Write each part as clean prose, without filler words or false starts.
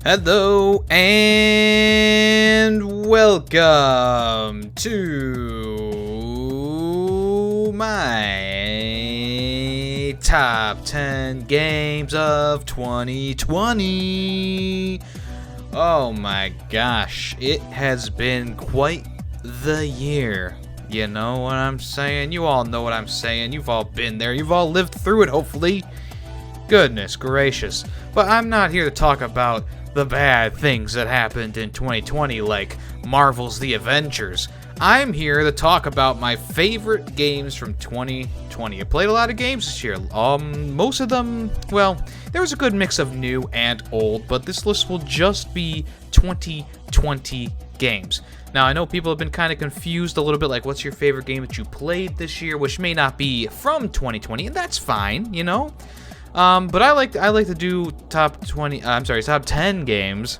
Hello and welcome to my top 10 games of 2020. Oh my gosh, it has been quite the year. You know what I'm saying? You all know what I'm saying. You've all been there. You've all lived through it, hopefully. Goodness gracious. But I'm not here to talk about the bad things that happened in 2020 like Marvel's The Avengers. I'm here to talk about my favorite games from 2020. I played a lot of games this year. Most of them, well, there was a good mix of new and old, but this list will just be 2020 games. Now, I know people have been kind of confused a little bit, like, what's your favorite game that you played this year, which may not be from 2020, and that's fine, you know? But I like to do top 10 games,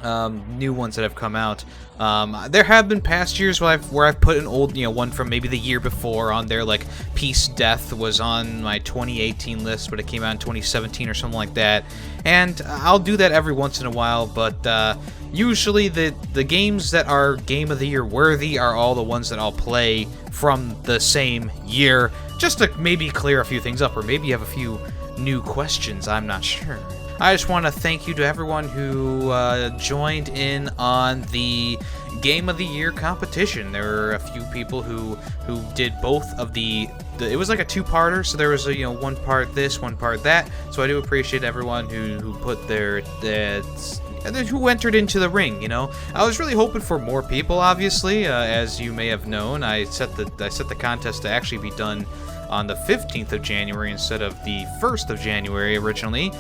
new ones that have come out. There have been past years where I've put an old, one from maybe the year before on there, like Peace Death was on my 2018 list, but it came out in 2017 or something like that. And I'll do that every once in a while, but usually the games that are Game of the Year worthy are all the ones that I'll play from the same year, just to maybe clear a few things up, or maybe you have a few new questions, I'm not sure. I just want to thank you to everyone who joined in on the Game of the Year competition. There were a few people who did both of the it was like a two-parter, so there was a, one part this, one part that. So I do appreciate everyone who put their who entered into the ring. I was really hoping for more people, obviously, as you may have known. I set the contest to actually be done on the 15th of January instead of the 1st of January originally.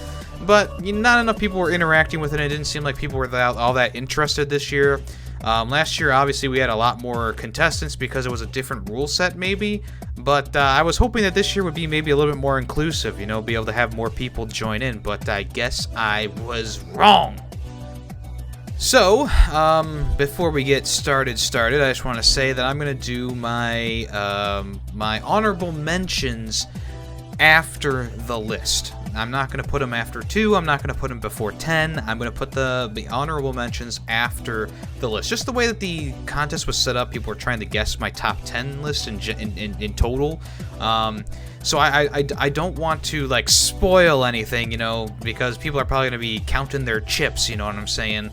But not enough people were interacting with it. It didn't seem like people were all that interested this year. Last year, obviously, we had a lot more contestants because it was a different rule set, maybe. But I was hoping that this year would be maybe a little bit more inclusive, be able to have more people join in. But I guess I was wrong. So, before we get started, I just want to say that I'm going to do my my honorable mentions after the list. I'm not going to put them after 2. I'm not going to put them before 10. I'm going to put the honorable mentions after the list. Just the way that the contest was set up, people were trying to guess my top 10 list in total. So I don't want to, like, spoil anything, because people are probably going to be counting their chips, you know what I'm saying?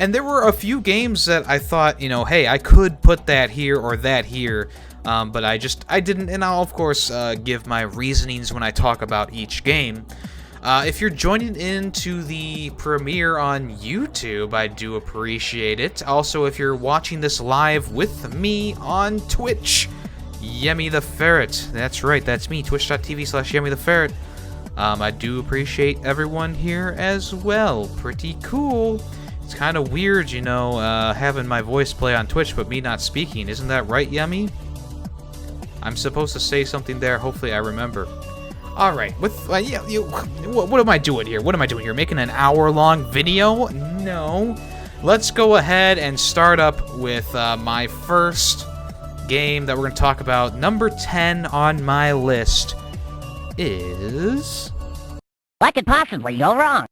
And there were a few games that I thought, hey, I could put that here or that here, but I didn't, and I'll, of course, give my reasonings when I talk about each game. If you're joining into the premiere on YouTube, I do appreciate it. Also, if you're watching this live with me on Twitch, Yemmy the Ferret. That's right, that's me, twitch.tv/Yemmy the Ferret. I do appreciate everyone here as well. Pretty cool. It's kind of weird, having my voice play on Twitch, but me not speaking. Isn't that right, Yemmy? I'm supposed to say something there. Hopefully I remember. All right. What am I doing here? What am I doing here? Making an hour-long video? No. Let's go ahead and start up with my first game that we're going to talk about. Number 10 on my list is... What could possibly go wrong?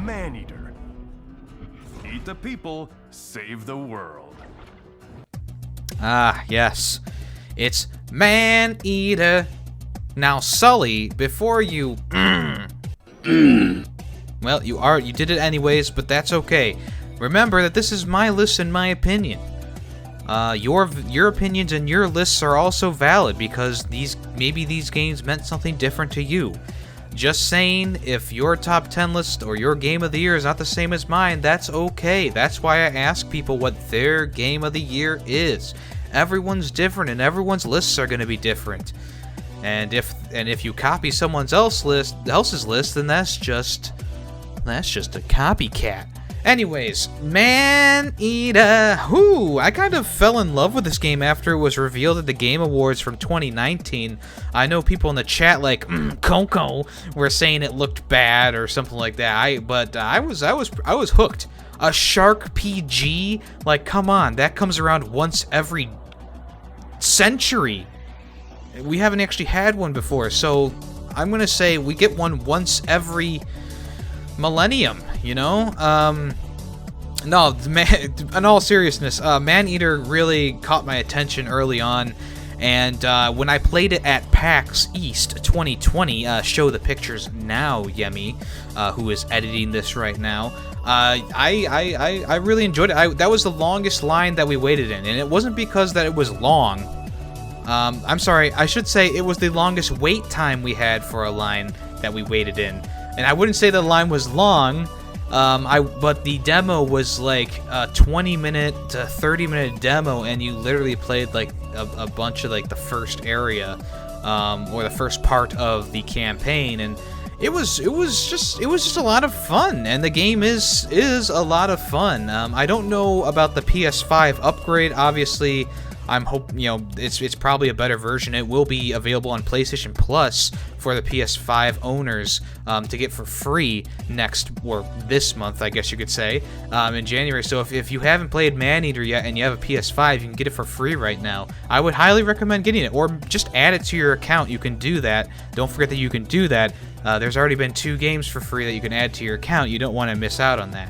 Man-eater. Eat the people, save the world. Ah, yes. It's Man-eater. Now, Sully, before you... Well, you did it anyways, but that's okay. Remember that this is my list and my opinion. Your opinions and your lists are also valid because maybe these games meant something different to you. Just saying, if your top 10 list or your game of the year is not the same as mine, that's okay. That's why I ask people what their game of the year is. Everyone's different, and everyone's lists are going to be different. And if you copy someone else's list, then that's just a copycat. Anyways, Man-eater. Whoo! I kind of fell in love with this game after it was revealed at the Game Awards from 2019. I know people in the chat like Coco were saying it looked bad or something like that. But I was hooked. A shark PG? Like, come on, that comes around once every century. we haven't actually had one before. So I'm gonna say we get one once every millennium, you know? No, in all seriousness, Maneater really caught my attention early on, and when I played it at PAX East 2020, show the pictures now, Yemmy, who is editing this right now. I really enjoyed it. That was the longest line that we waited in, and it wasn't because that it was long. I'm sorry, I should say it was the longest wait time we had for a line that we waited in. And I wouldn't say the line was long, but the demo was like a 20-minute to 30-minute demo, and you literally played like a bunch of like the first area, or the first part of the campaign, and it was just a lot of fun, and the game is a lot of fun. I don't know about the PS5 upgrade. Obviously, I'm hoping, you know, it's probably a better version. It will be available on PlayStation Plus for the PS5 owners to get for free this month, I guess you could say, in January. So if you haven't played Maneater yet and you have a PS5, you can get it for free right now. I would highly recommend getting it, or just add it to your account. You can do that. Don't forget that you can do that. There's already been 2 games for free that you can add to your account. You don't want to miss out on that.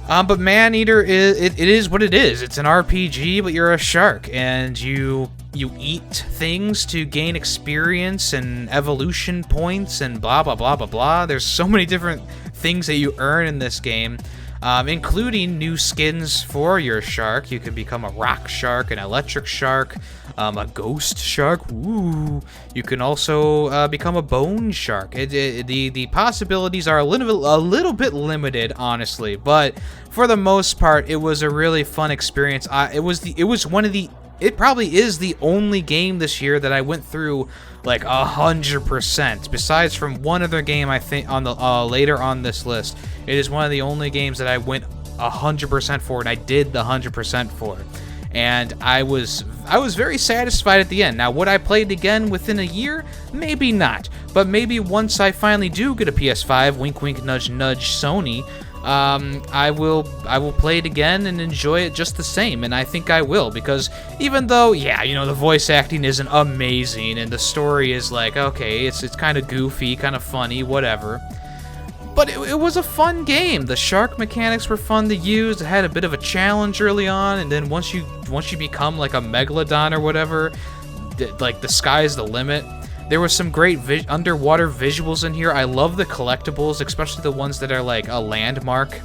But Maneater is what it is. It's an RPG, but you're a shark, and you eat things to gain experience and evolution points and blah blah blah blah blah. There's so many different things that you earn in this game, including new skins for your shark. You can become a rock shark, an electric shark, a ghost shark. Ooh. You can also become a bone shark. The possibilities are a little bit limited, honestly, but for the most part, it was a really fun experience. It probably is the only game this year that I went through like 100%. Besides from one other game, I think on the later on this list, it is one of the only games that I went 100% for, and I did the 100% for. And I was very satisfied at the end. Now, would I play it again within a year? Maybe not. But maybe once I finally do get a PS5, wink wink nudge nudge Sony, I will play it again and enjoy it just the same. And I think I will, because even though, yeah, you know, the voice acting isn't amazing and the story is like, okay, it's kind of goofy, kind of funny, whatever. But it was a fun game. The shark mechanics were fun to use. It had a bit of a challenge early on, and then once you become like a megalodon or whatever, like the sky's the limit. There was some great underwater visuals in here. I love the collectibles, especially the ones that are like a landmark.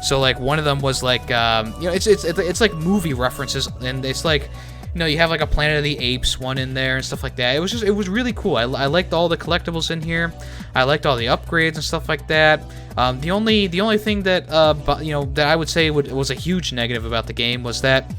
So like one of them was like, you know, it's like movie references, and it's like, you know, you have like a Planet of the Apes one in there and stuff like that. It was really cool. I liked all the collectibles in here. I liked all the upgrades and stuff like that. The only thing that you know, that I would say was a huge negative about the game was that,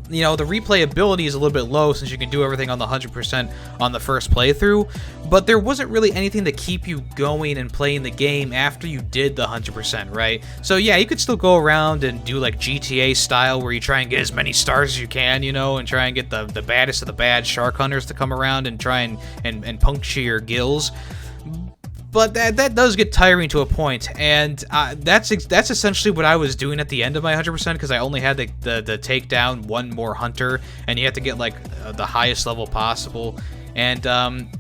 you know, the replayability is a little bit low since you can do everything on the 100% on the first playthrough, but there wasn't really anything to keep you going and playing the game after you did the 100%, right? So yeah, you could still go around and do like GTA style where you try and get as many stars as you can, you know, and try and get the baddest of the bad shark hunters to come around and try and puncture your gills. But that does get tiring to a point, and that's essentially what I was doing at the end of my 100%, because I only had to take down one more hunter, and you have to get like the highest level possible. And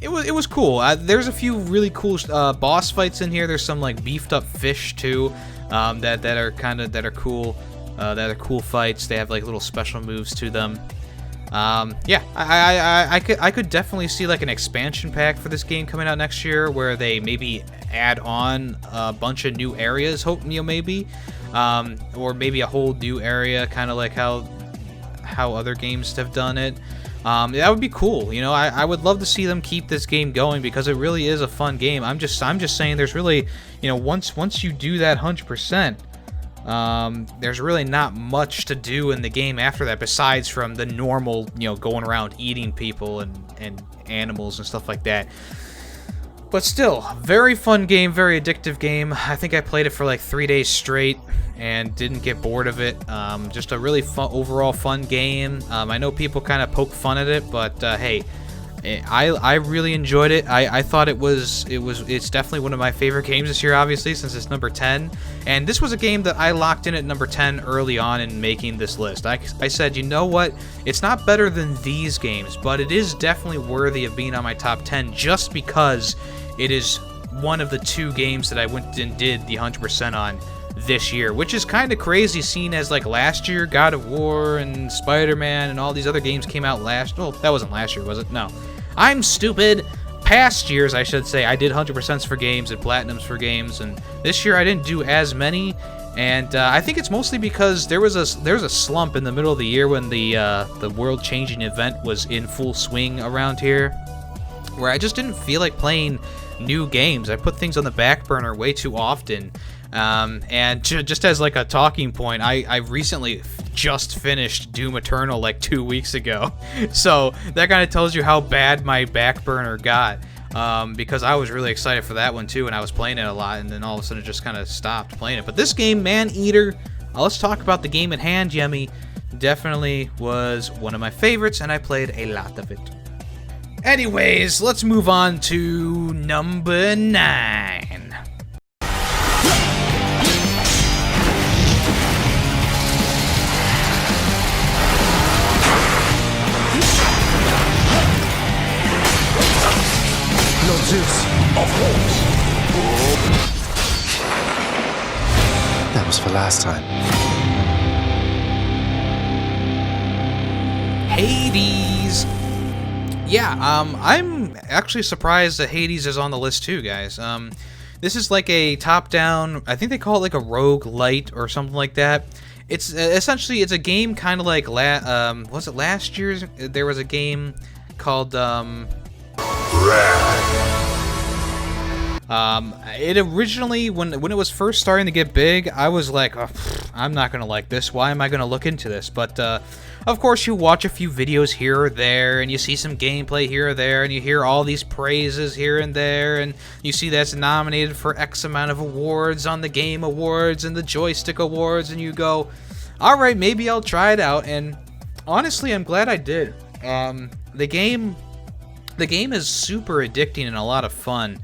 it was cool. There's a few really cool boss fights in here. There's some like beefed up fish too, that are cool. That are cool fights. They have like little special moves to them. Yeah, I could definitely see like an expansion pack for this game coming out next year, where they maybe add on a bunch of new areas. Hope, you know, maybe, or maybe a whole new area, kind of like how other games have done it. That would be cool. You know, I would love to see them keep this game going, because it really is a fun game. I'm just saying, there's really, you know, once you do that 100%. There's really not much to do in the game after that, besides from the normal, you know, going around eating people and animals and stuff like that. But still, very fun game, very addictive game. I think I played it for like 3 days straight and didn't get bored of it. Just a really fun, overall fun game. I know people kind of poke fun at it, but hey, I really enjoyed it. I thought it's definitely one of my favorite games this year, obviously, since it's number 10. And this was a game that I locked in at number 10 early on in making this list. I said, you know what? It's not better than these games, but it is definitely worthy of being on my top 10 just because it is one of the 2 games that I went and did the 100% on this year, which is kind of crazy, seeing as like last year God of War and Spider-Man and all these other games came out last. Well, that wasn't last year, was it? No, I'm stupid. Past years, I should say, I did 100% for games and platinums for games, and this year I didn't do as many. And I think it's mostly because there was a slump in the middle of the year when the world-changing event was in full swing around here, where I just didn't feel like playing new games. I put things on the back burner way too often. And just as like a talking point, I recently just finished Doom Eternal like 2 weeks ago. So that kind of tells you how bad my back burner got. Because I was really excited for that one too, and I was playing it a lot, and then all of a sudden it just kind of stopped playing it. But this game, Man Eater, let's talk about the game at hand, Yemmy. Definitely was one of my favorites, and I played a lot of it. Anyways, let's move on to number 9. Of course. That was for last time. Hades. Yeah, I'm actually surprised that Hades is on the list too, guys. This is like a top-down, I think they call it like a roguelite or something like that. It's essentially, it's a game kind of like, was it last year? There was a game called, it originally, when it was first starting to get big, I was like, oh, I'm not gonna like this. Why am I gonna look into this? But of course, you watch a few videos here or there, and you see some gameplay here or there, and you hear all these praises here and there, and you see that's nominated for X amount of awards on the Game Awards and the Joystick Awards, and you go, all right, maybe I'll try it out. And honestly, I'm glad I did. The game is super addicting and a lot of fun.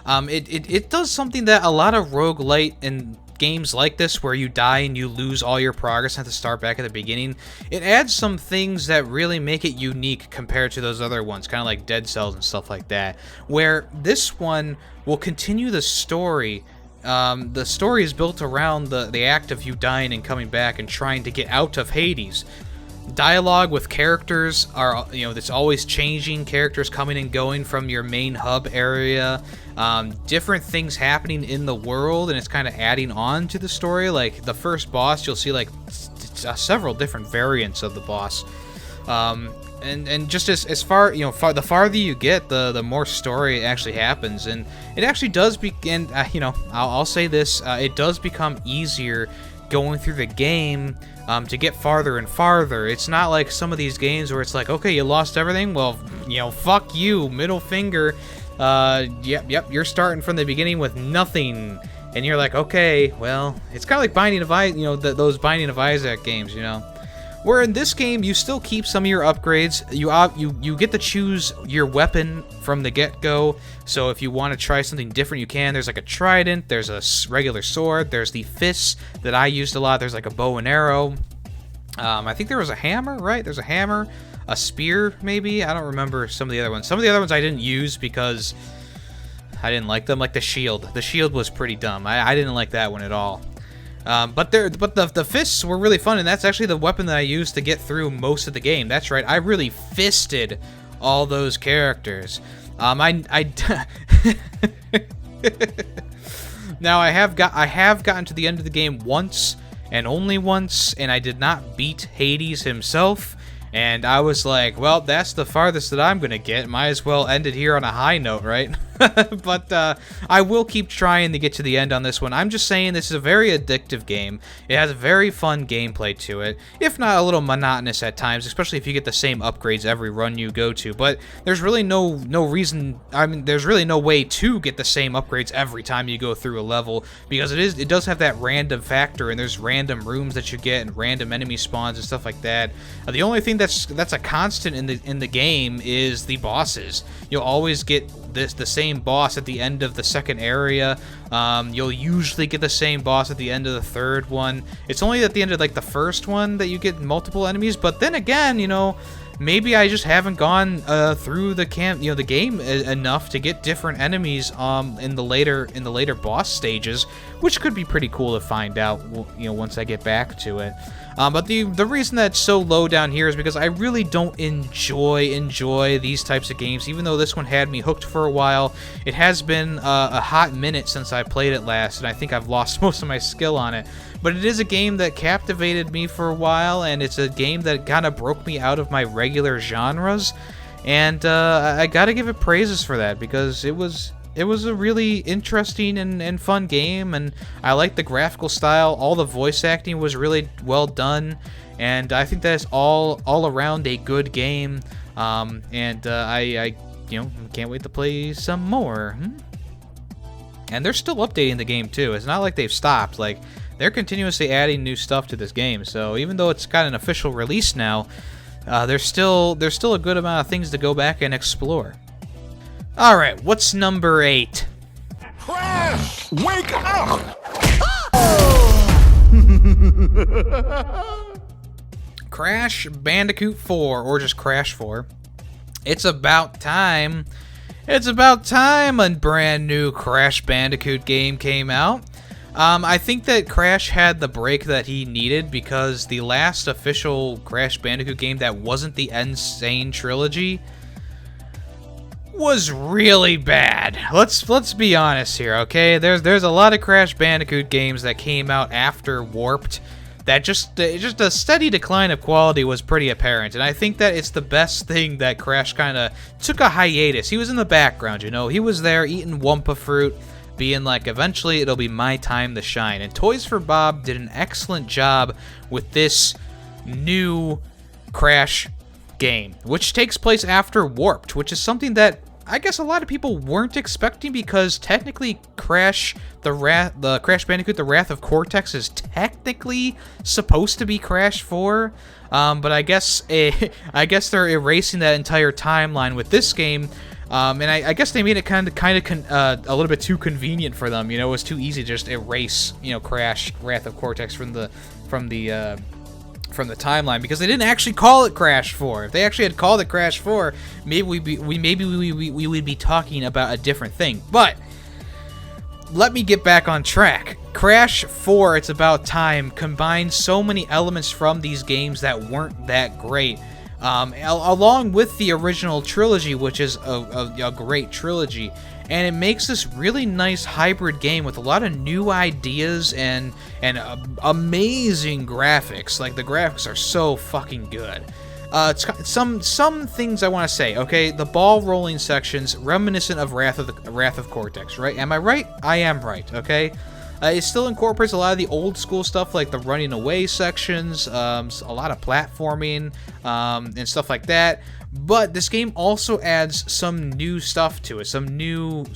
It does something that a lot of roguelite and games like this, where you die and you lose all your progress and have to start back at the beginning, it adds some things that really make it unique compared to those other ones, kind of like Dead Cells and stuff like that, where this one will continue the story. The story is built around the act of you dying and coming back and trying to get out of Hades. Dialogue with characters are, it's always changing, characters coming and going from your main hub area, different things happening in the world, and it's kind of adding on to the story. Like the first boss, you'll see like several different variants of the boss, and just as far, the farther you get, the more story actually happens, and it actually does begin, I'll say this, it does become easier going through the game to get farther and farther. It's not like some of these games where it's like, okay, you lost everything, well, fuck you, middle finger, yep, you're starting from the beginning with nothing, and you're like, okay, well, it's kind of like Binding of Isaac, those Binding of Isaac games, where in this game you still keep some of your upgrades. You get to choose your weapon from the get-go, so if you want to try something different, you can. There's like a trident, there's a regular sword, there's the fists that I used a lot, there's like a bow and arrow, I think there was a hammer, right? There's a hammer, a spear, maybe? I don't remember some of the other ones. Some of the other ones I didn't use because I didn't like them, like the shield. The shield was pretty dumb. I didn't like that one at all. But the fists were really fun, and that's actually the weapon that I used to get through most of the game. That's right, I really fisted all those characters. Now I have gotten to the end of the game once, and only once, and I did not beat Hades himself. And I was like, well, that's the farthest that I'm gonna get. Might as well end it here on a high note, right? But I will keep trying to get to the end on this one. I'm just saying this is a very addictive game. It has a very fun gameplay to it, if not a little monotonous at times, especially if you get the same upgrades every run you go to. But there's really no reason. I mean, there's really no way to get the same upgrades every time you go through a level, because it does have that random factor, and there's random rooms that you get and random enemy spawns and stuff like that. The only thing that's a constant in the game is the bosses. You'll always get the same boss at the end of the second area. You'll usually get the same boss at the end of the third one. It's only at the end of like the first one that you get multiple enemies. But then again, you know, maybe I just haven't gone through the game enough to get different enemies in the later boss stages, which could be pretty cool to find out, you know, once I get back to it. But the reason that it's so low down here is because I really don't enjoy these types of games. Even though this one had me hooked for a while, it has been a hot minute since I played it last, and I think I've lost most of my skill on it. But it is a game that captivated me for a while, and it's a game that kind of broke me out of my regular genres. And I gotta give it praises for that, because it was a really interesting and fun game, and I like the graphical style. All the voice acting was really well done, and I think that's all around a good game. I can't wait to play some more. And they're still updating the game too. It's not like they've stopped. Like, they're continuously adding new stuff to this game. So even though it's got an official release now, there's still a good amount of things to go back and explore. All right, what's number 8? Crash! Wake up! Crash Bandicoot 4, or just Crash 4. It's about time. It's about time a brand new Crash Bandicoot game came out. I think that Crash had the break that he needed, because the last official Crash Bandicoot game that wasn't the Insane Trilogy was really bad. Let's be honest here, okay? There's a lot of Crash Bandicoot games that came out after Warped that just a steady decline of quality was pretty apparent, and I think that it's the best thing that Crash kind of took a hiatus. He was in the background, you know. He was there eating Wumpa fruit, being like, eventually it'll be my time to shine. And Toys for Bob did an excellent job with this new Crash game, which takes place after Warped, which is something that I guess a lot of people weren't expecting, because technically Crash Bandicoot the Wrath of Cortex is technically supposed to be Crash 4, but I guess they're erasing that entire timeline with this game. And I guess they made it kind of a little bit too convenient for them. You know, it was too easy to just erase, you know, Crash Wrath of Cortex from the timeline, because they didn't actually call it Crash 4. If they actually had called it Crash 4, maybe we would be talking about a different thing. But let me get back on track. Crash 4, It's About Time, combines so many elements from these games that weren't that great. Along with the original trilogy, which is a great trilogy, and it makes this really nice hybrid game with a lot of new ideas and amazing graphics. Like, the graphics are so fucking good. Some things I want to say. Okay, the ball rolling sections reminiscent of Wrath of Cortex, right? Am I right? I am right. Okay. It still incorporates a lot of the old school stuff, like the running away sections, a lot of platforming, and stuff like that. But this game also adds some new stuff to it, some new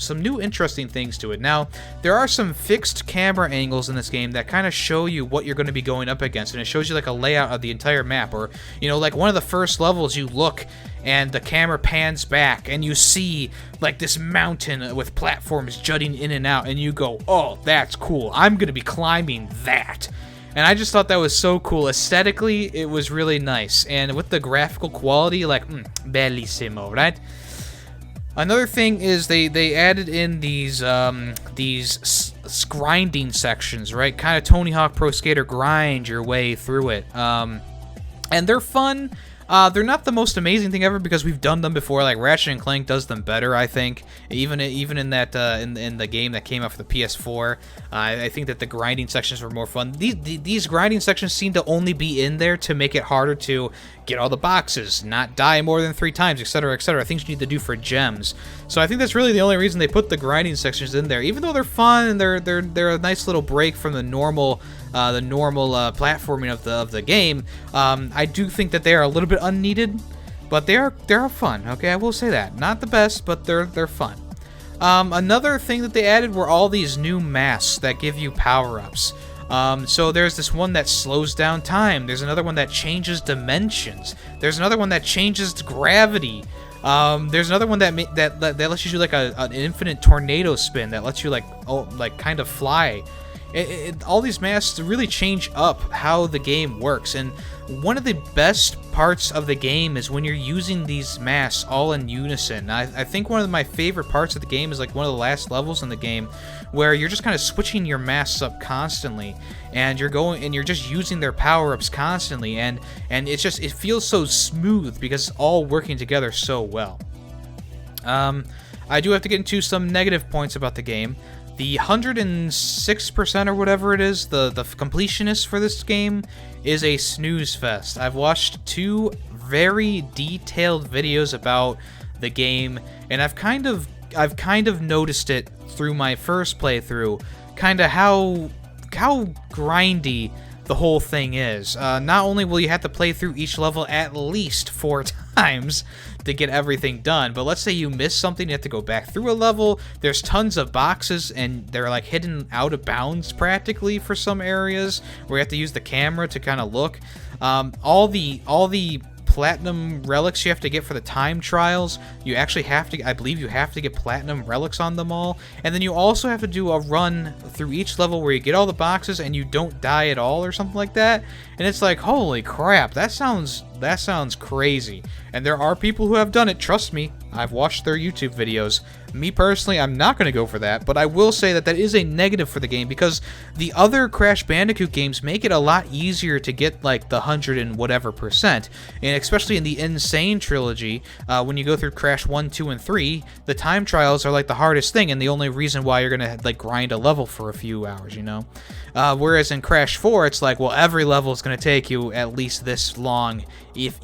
interesting things to it. Now, there are some fixed camera angles in this game that kind of show you what you're going to be going up against, and it shows you like a layout of the entire map. Or, you know, like one of the first levels, you look and the camera pans back and you see like this mountain with platforms jutting in and out, and you go, oh, that's cool, I'm going to be climbing that. And I just thought that was so cool. Aesthetically, it was really nice. And with the graphical quality, like, bellissimo, right? Another thing is they added in these grinding sections, right? Kind of Tony Hawk Pro Skater grind your way through it. And they're fun. They're not the most amazing thing ever, because we've done them before. Like Ratchet and Clank does them better, I think. Even in that in the game that came out for the PS4, I think that the grinding sections were more fun. These grinding sections seem to only be in there to make it harder to get all the boxes, not die more than 3 times, etc., etc. Things you need to do for gems. So I think that's really the only reason they put the grinding sections in there. Even though they're fun and they're a nice little break from the normal platforming of the game, I do think that they are a little bit unneeded, but they're fun. Okay, I will say that. Not the best, but they're fun. Another thing that they added were all these new masks that give you power-ups. So there's this one that slows down time. There's another one that changes dimensions. There's another one that changes gravity. There's another one that lets you do like an infinite tornado spin that lets you like kind of fly. All these masks really change up how the game works, and one of the best parts of the game is when you're using these masks all in unison. I think one of my favorite parts of the game is like one of the last levels in the game where you're just kind of switching your masks up constantly, and you're just using their power-ups constantly, and it feels so smooth because it's all working together so well. I do have to get into some negative points about the game. The 106% or whatever it is, the completionist for this game is a snooze fest. I've watched 2 very detailed videos about the game, and I've kind of noticed it through my first playthrough, kind of how grindy the whole thing is. Not only will you have to play through each level at least 4 times to get everything done, but let's say you miss something, you have to go back through a level. There's tons of boxes, and they're like hidden out of bounds practically for some areas where you have to use the camera to kind of look. All the platinum relics you have to get for the time trials, you actually have to, I believe you have to get platinum relics on them all, and then you also have to do a run through each level where you get all the boxes and you don't die at all or something like that. And it's like, holy crap, that sounds crazy. And there are people who have done it, trust me. I've watched their YouTube videos. Me personally, I'm not going to go for that, but I will say that that is a negative for the game because the other Crash Bandicoot games make it a lot easier to get like the 100 and whatever %, and especially in the Insane trilogy, when you go through Crash 1, 2, and 3, the time trials are like the hardest thing, and the only reason why you're going to like grind a level for a few hours, you know? Whereas in Crash 4, it's like, well, every level is going to take you at least this long if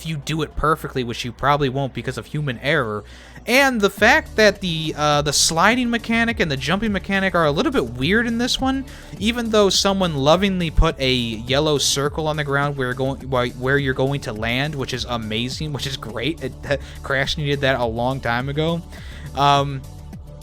you do it perfectly, which you probably won't because of human error. And the fact that the sliding mechanic and the jumping mechanic are a little bit weird in this one, even though someone lovingly put a yellow circle on the ground where you're going to land, which is amazing, which is great. Crash needed that a long time ago.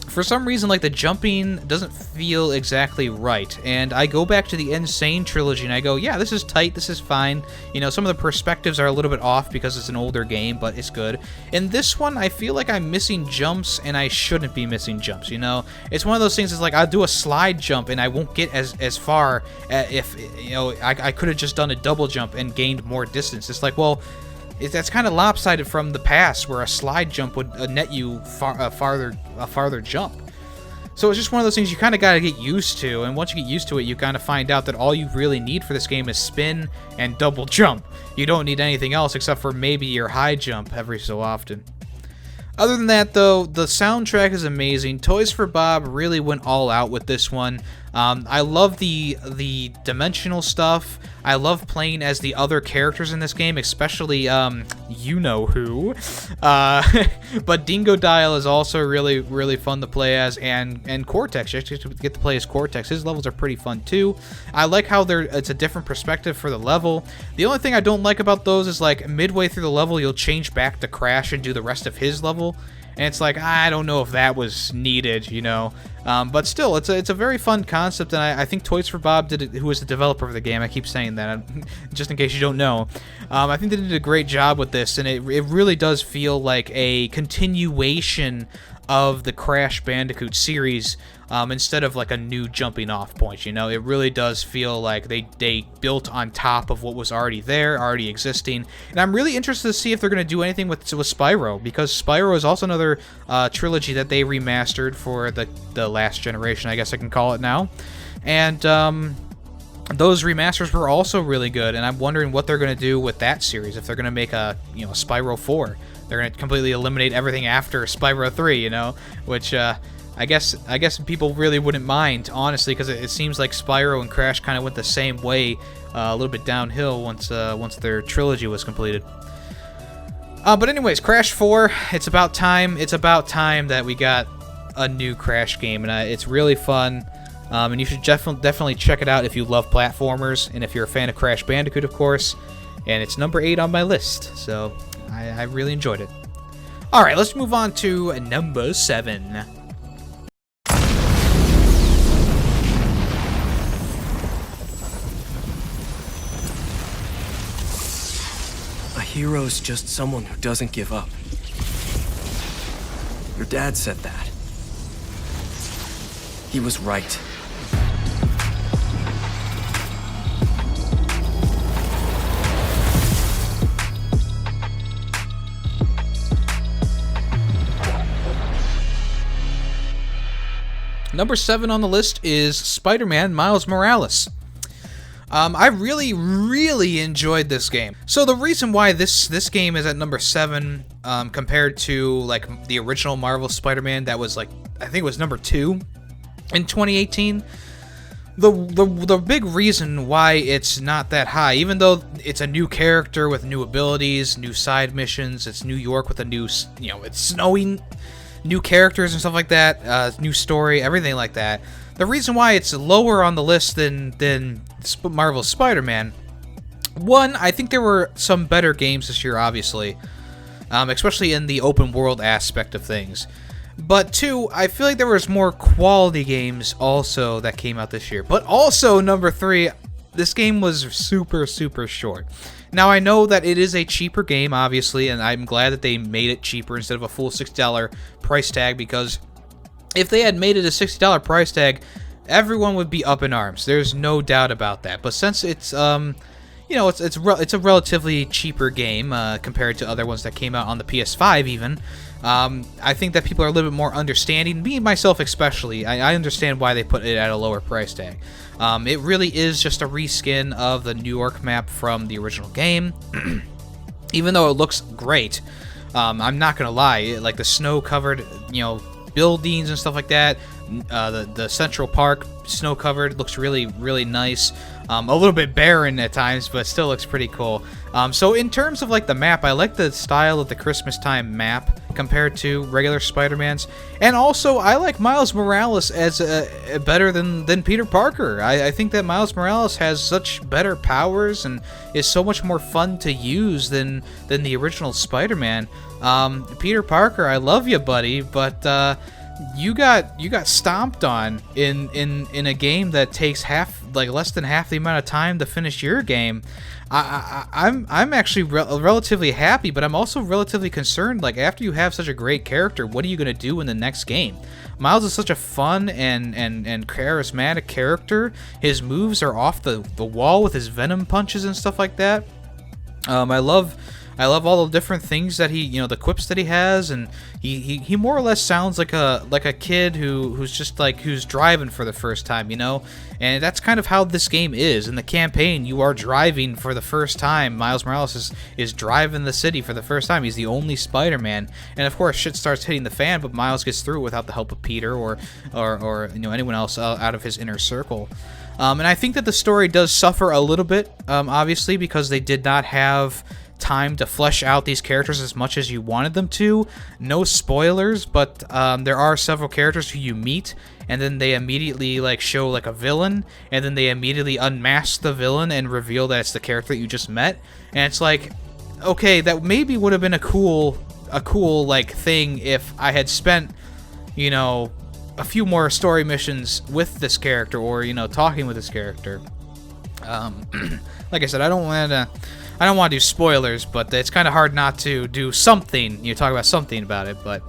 For some reason, like, the jumping doesn't feel exactly right, and I go back to the Insane trilogy and I go, yeah, this is tight, this is fine. You know, some of the perspectives are a little bit off because it's an older game, but it's good. In this one, I feel like I'm missing jumps, and I shouldn't be missing jumps, you know? It's one of those things, it's like, I'll do a slide jump and I won't get as far if, you know, I could have just done a double jump and gained more distance. It's like, well, that's kind of lopsided from the past, where a slide jump would net you a farther jump. So it's just one of those things you kind of got to get used to, and once you get used to it, you kind of find out that all you really need for this game is spin and double jump. You don't need anything else except for maybe your high jump every so often. Other than that, though, the soundtrack is amazing. Toys for Bob really went all out with this one. I love the dimensional stuff. I love playing as the other characters in this game, especially you know who. But Dingo Dial is also really, really fun to play as, and Cortex. You actually get to play as Cortex. His levels are pretty fun too. I like how it's a different perspective for the level. The only thing I don't like about those is, like, midway through the level, you'll change back to Crash and do the rest of his level. And it's like, I don't know if that was needed, you know. But still, it's a very fun concept, and I think Toys for Bob did it, who was the developer of the game. I keep saying that, just in case you don't know. I think they did a great job with this, and it really does feel like a continuation of the Crash Bandicoot series, instead of like a new jumping off point, you know. It really does feel like they built on top of what was already there, already existing. And I'm really interested to see if they're going to do anything with Spyro, because Spyro is also another trilogy that they remastered for the last generation, I guess I can call it now. And those remasters were also really good, and I'm wondering what they're going to do with that series, if they're going to make a Spyro 4. They're going to completely eliminate everything after Spyro 3, you know, which I guess people really wouldn't mind, honestly, because it seems like Spyro and Crash kind of went the same way, a little bit downhill once their trilogy was completed. But anyways, Crash 4, it's about time. It's about time that we got a new Crash game, and it's really fun. And you should definitely check it out if you love platformers, and if you're a fan of Crash Bandicoot, of course. And it's number 8 on my list, so I really enjoyed it. Alright, let's move on to number 7. hero's just someone who doesn't give up. Your dad said that. He was right. Number 7 on the list is Spider-Man Miles Morales. I really, really enjoyed this game. So the reason why this game is at number 7 compared to like the original Marvel Spider-Man that was like, I think it was number 2 in 2018. The big reason why it's not that high, even though it's a new character with new abilities, new side missions, it's New York with a new, it's snowing, new characters and stuff like that, new story, everything like that. The reason why it's lower on the list than Marvel's Spider-Man, one, I think there were some better games this year, obviously, especially in the open world aspect of things. But two, I feel like there was more quality games also that came out this year. But also, number 3, this game was super, super short. Now, I know that it is a cheaper game, obviously, and I'm glad that they made it cheaper instead of a full $60 price tag, because if they had made it a $60 price tag, everyone would be up in arms. There's no doubt about that. But since it's, it's a relatively cheaper game compared to other ones that came out on the PS5 even, I think that people are a little bit more understanding, me myself especially. I understand why they put it at a lower price tag. It really is just a reskin of the New York map from the original game. Even though it looks great, I'm not gonna lie, like the snow-covered, buildings and stuff like that, the Central Park snow-covered looks really, really nice. A little bit barren at times, but still looks pretty cool. So in terms of like the map, I like the style of the Christmas time map compared to regular Spider-Man's, and also I like Miles Morales as better than Peter Parker. I think that Miles Morales has such better powers and is so much more fun to use than the original Spider-Man. Peter Parker, I love you, buddy, but you got stomped on in a game that takes less than half the amount of time to finish your game. I'm actually relatively happy, but I'm also relatively concerned. Like, after you have such a great character, what are you gonna do in the next game? Miles is such a fun and charismatic character. His moves are off the wall with his venom punches and stuff like that. I love all the different things that he, the quips that he has, and he more or less sounds like a kid who's driving for the first time, and that's kind of how this game is. In the campaign, you are driving for the first time. Miles Morales is driving the city for the first time. He's the only Spider-Man, and of course, shit starts hitting the fan, but Miles gets through it without the help of Peter or anyone else out of his inner circle. And I think that the story does suffer a little bit, obviously, because they did not have time to flesh out these characters as much as you wanted them to. No spoilers, but there are several characters who you meet, and then they immediately show a villain, and then they immediately unmask the villain and reveal that it's the character that you just met. And it's like, okay, that maybe would have been a cool thing if I had spent a few more story missions with this character, or talking with this character. Like I said, I don't want to do spoilers, but it's kind of hard not to do something. Talk about something about it, but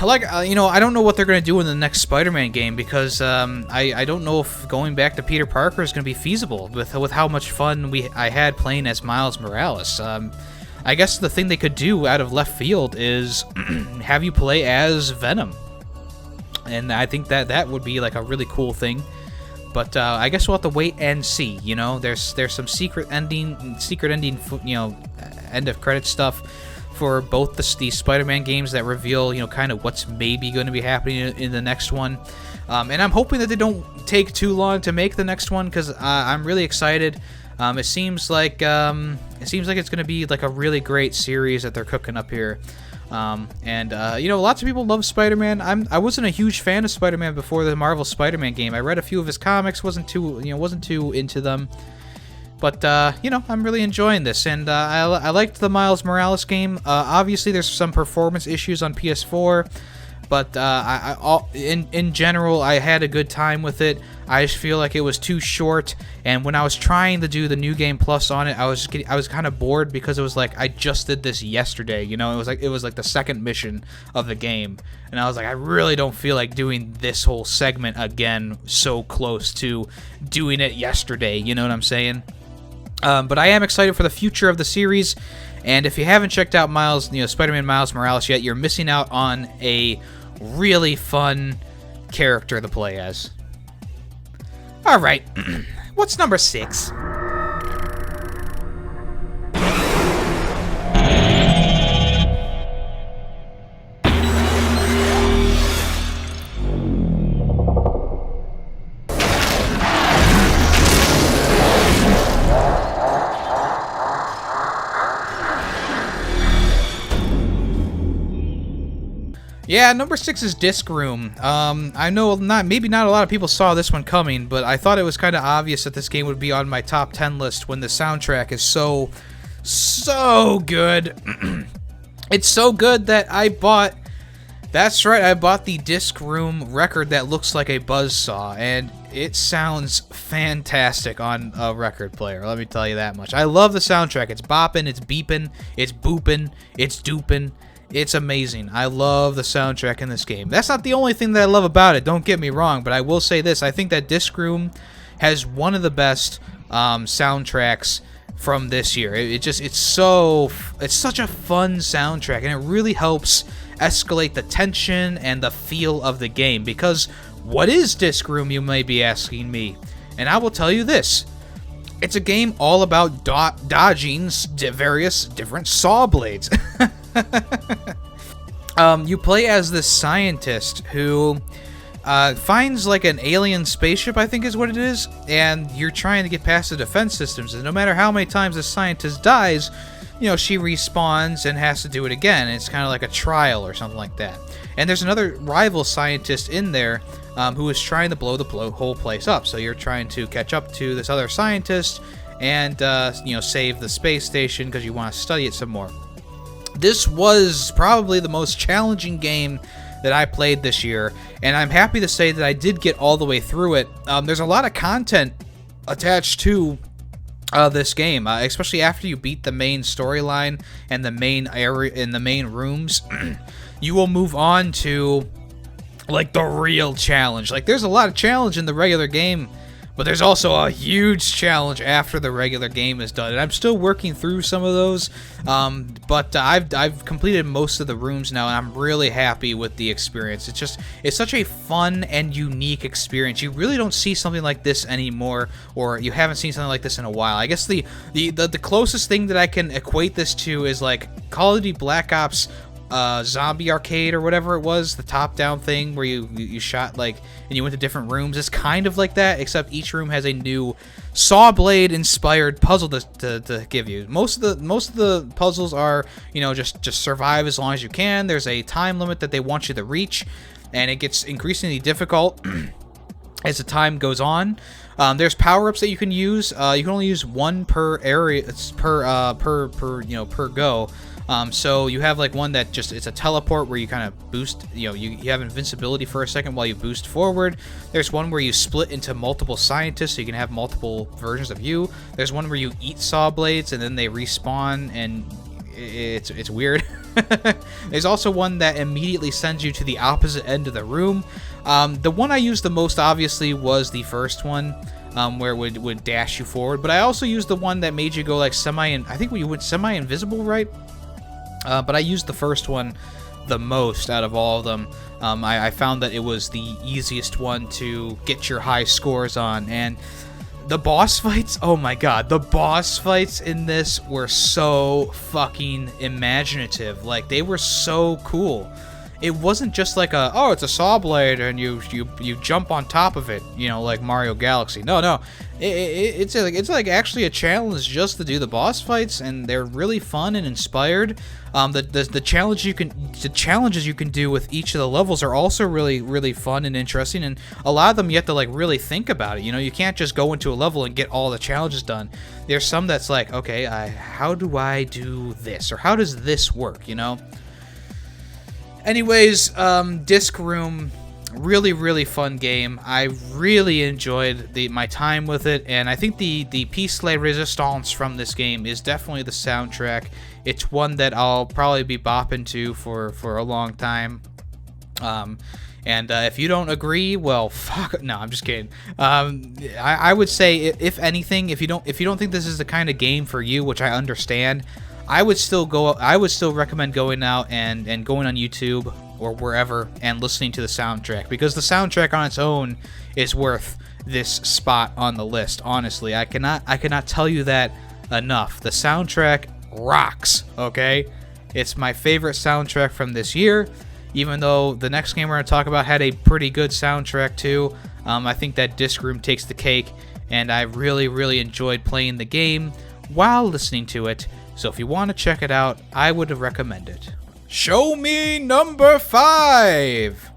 I don't know what they're going to do in the next Spider-Man game, because I don't know if going back to Peter Parker is going to be feasible with how much fun I had playing as Miles Morales. I guess the thing they could do out of left field is have you play as Venom, and I think that would be a really cool thing. But I guess we'll have to wait and see. There's some secret ending, end of credit stuff for both the Spider-Man games that reveal, kind of what's maybe going to be happening in the next one. And I'm hoping that they don't take too long to make the next one, because I'm really excited. It seems like it's going to be a really great series that they're cooking up here. Lots of people love Spider-Man. I wasn't a huge fan of Spider-Man before the Marvel Spider-Man game. I read a few of his comics, wasn't too into them. But I'm really enjoying this, and I liked the Miles Morales game. Obviously, there's some performance issues on PS4. But in general, I had a good time with it. I just feel like it was too short, and when I was trying to do the New Game Plus on it, I was kind of bored because it was like I just did this yesterday. You know, it was like the second mission of the game, and I was like, I really don't feel like doing this whole segment again so close to doing it yesterday. You know what I'm saying? But I am excited for the future of the series, and if you haven't checked out Spider-Man Miles Morales yet, you're missing out on a really fun character to play as. All right, what's number 6? Yeah, number 6 is Disc Room. I know maybe not a lot of people saw this one coming, but I thought it was kind of obvious that this game would be on my top 10 list when the soundtrack is so good. It's so good that I bought the Disc Room record that looks like a buzzsaw, and it sounds fantastic on a record player, let me tell you that much. I love the soundtrack. It's bopping, it's beeping, it's booping, it's dooping. It's amazing. I love the soundtrack in this game. That's not the only thing that I love about it, don't get me wrong, but I will say this. I think that Disc Room has one of the best soundtracks from this year. It's such a fun soundtrack, and it really helps escalate the tension and the feel of the game. Because what is Disc Room, you may be asking me? And I will tell you this. It's a game all about dodging various different saw blades. You play as this scientist who finds like an alien spaceship, I think is what it is, and you're trying to get past the defense systems, and no matter how many times the scientist dies, you know, she respawns and has to do it again. It's kind of like a trial or something like that. And there's another rival scientist in there who is trying to blow the whole place up. So you're trying to catch up to this other scientist and save the space station because you want to study it some more. This was probably the most challenging game that I played this year, and I'm happy to say that I did get all the way through it. There's a lot of content attached to this game, especially after you beat the main storyline and the main area in the main rooms. You will move on to like the real challenge. Like, there's a lot of challenge in the regular game, but there's also a huge challenge after the regular game is done, and I'm still working through some of those. But I've completed most of the rooms now, and I'm really happy with the experience. It's such a fun and unique experience. You really don't see something like this anymore, or you haven't seen something like this in a while. I guess the closest thing that I can equate this to is like Call of Duty Black Ops Zombie Arcade or whatever it was, the top-down thing where you shot like and you went to different rooms. It's kind of like that, except each room has a new saw blade inspired puzzle to give you. Most of the puzzles are, you know, just survive as long as you can. There's a time limit that they want you to reach, and it gets increasingly difficult as the time goes on. There's power-ups that you can use. You can only use one per area. It's per go. So you have like one that it's a teleport where you kind of boost, you have invincibility for a second while you boost forward. There's one where you split into multiple scientists so you can have multiple versions of you. There's one where you eat saw blades and then they respawn, and it's weird. There's also one that immediately sends you to the opposite end of the room. The one I used the most obviously was the first one, where it would dash you forward, but I also used the one that made you go like semi-invisible, right? But I used the first one the most out of all of them. I found that it was the easiest one to get your high scores on. And the boss fights, oh my god, the boss fights in this were so fucking imaginative. Like, they were so cool. It wasn't just like it's a saw blade and you jump on top of it, like Mario Galaxy. No. It's like actually a challenge just to do the boss fights, and they're really fun and inspired. The challenges you can do with each of the levels are also really, really fun and interesting, and a lot of them you have to like really think about it. You can't just go into a level and get all the challenges done. There's some that's like, okay, how do I do this, or how does this work? Anyways, Disc Room, really fun game. I really enjoyed my time with it, and I think the piece de resistance from this game is definitely the soundtrack. It's one that I'll probably be bopping to for a long time. And if you don't agree, well, fuck. No, I'm just kidding. I would say, if anything, if you don't think this is the kind of game for you, which I understand, I would still recommend going out and going on YouTube or wherever and listening to the soundtrack, because the soundtrack on its own is worth this spot on the list. Honestly, I cannot tell you that enough. The soundtrack rocks. Okay, it's my favorite soundtrack from this year. Even though the next game we're going to talk about had a pretty good soundtrack too, I think that Disc Room takes the cake, and I really enjoyed playing the game while listening to it. So if you want to check it out, I would recommend it. Show me number 5!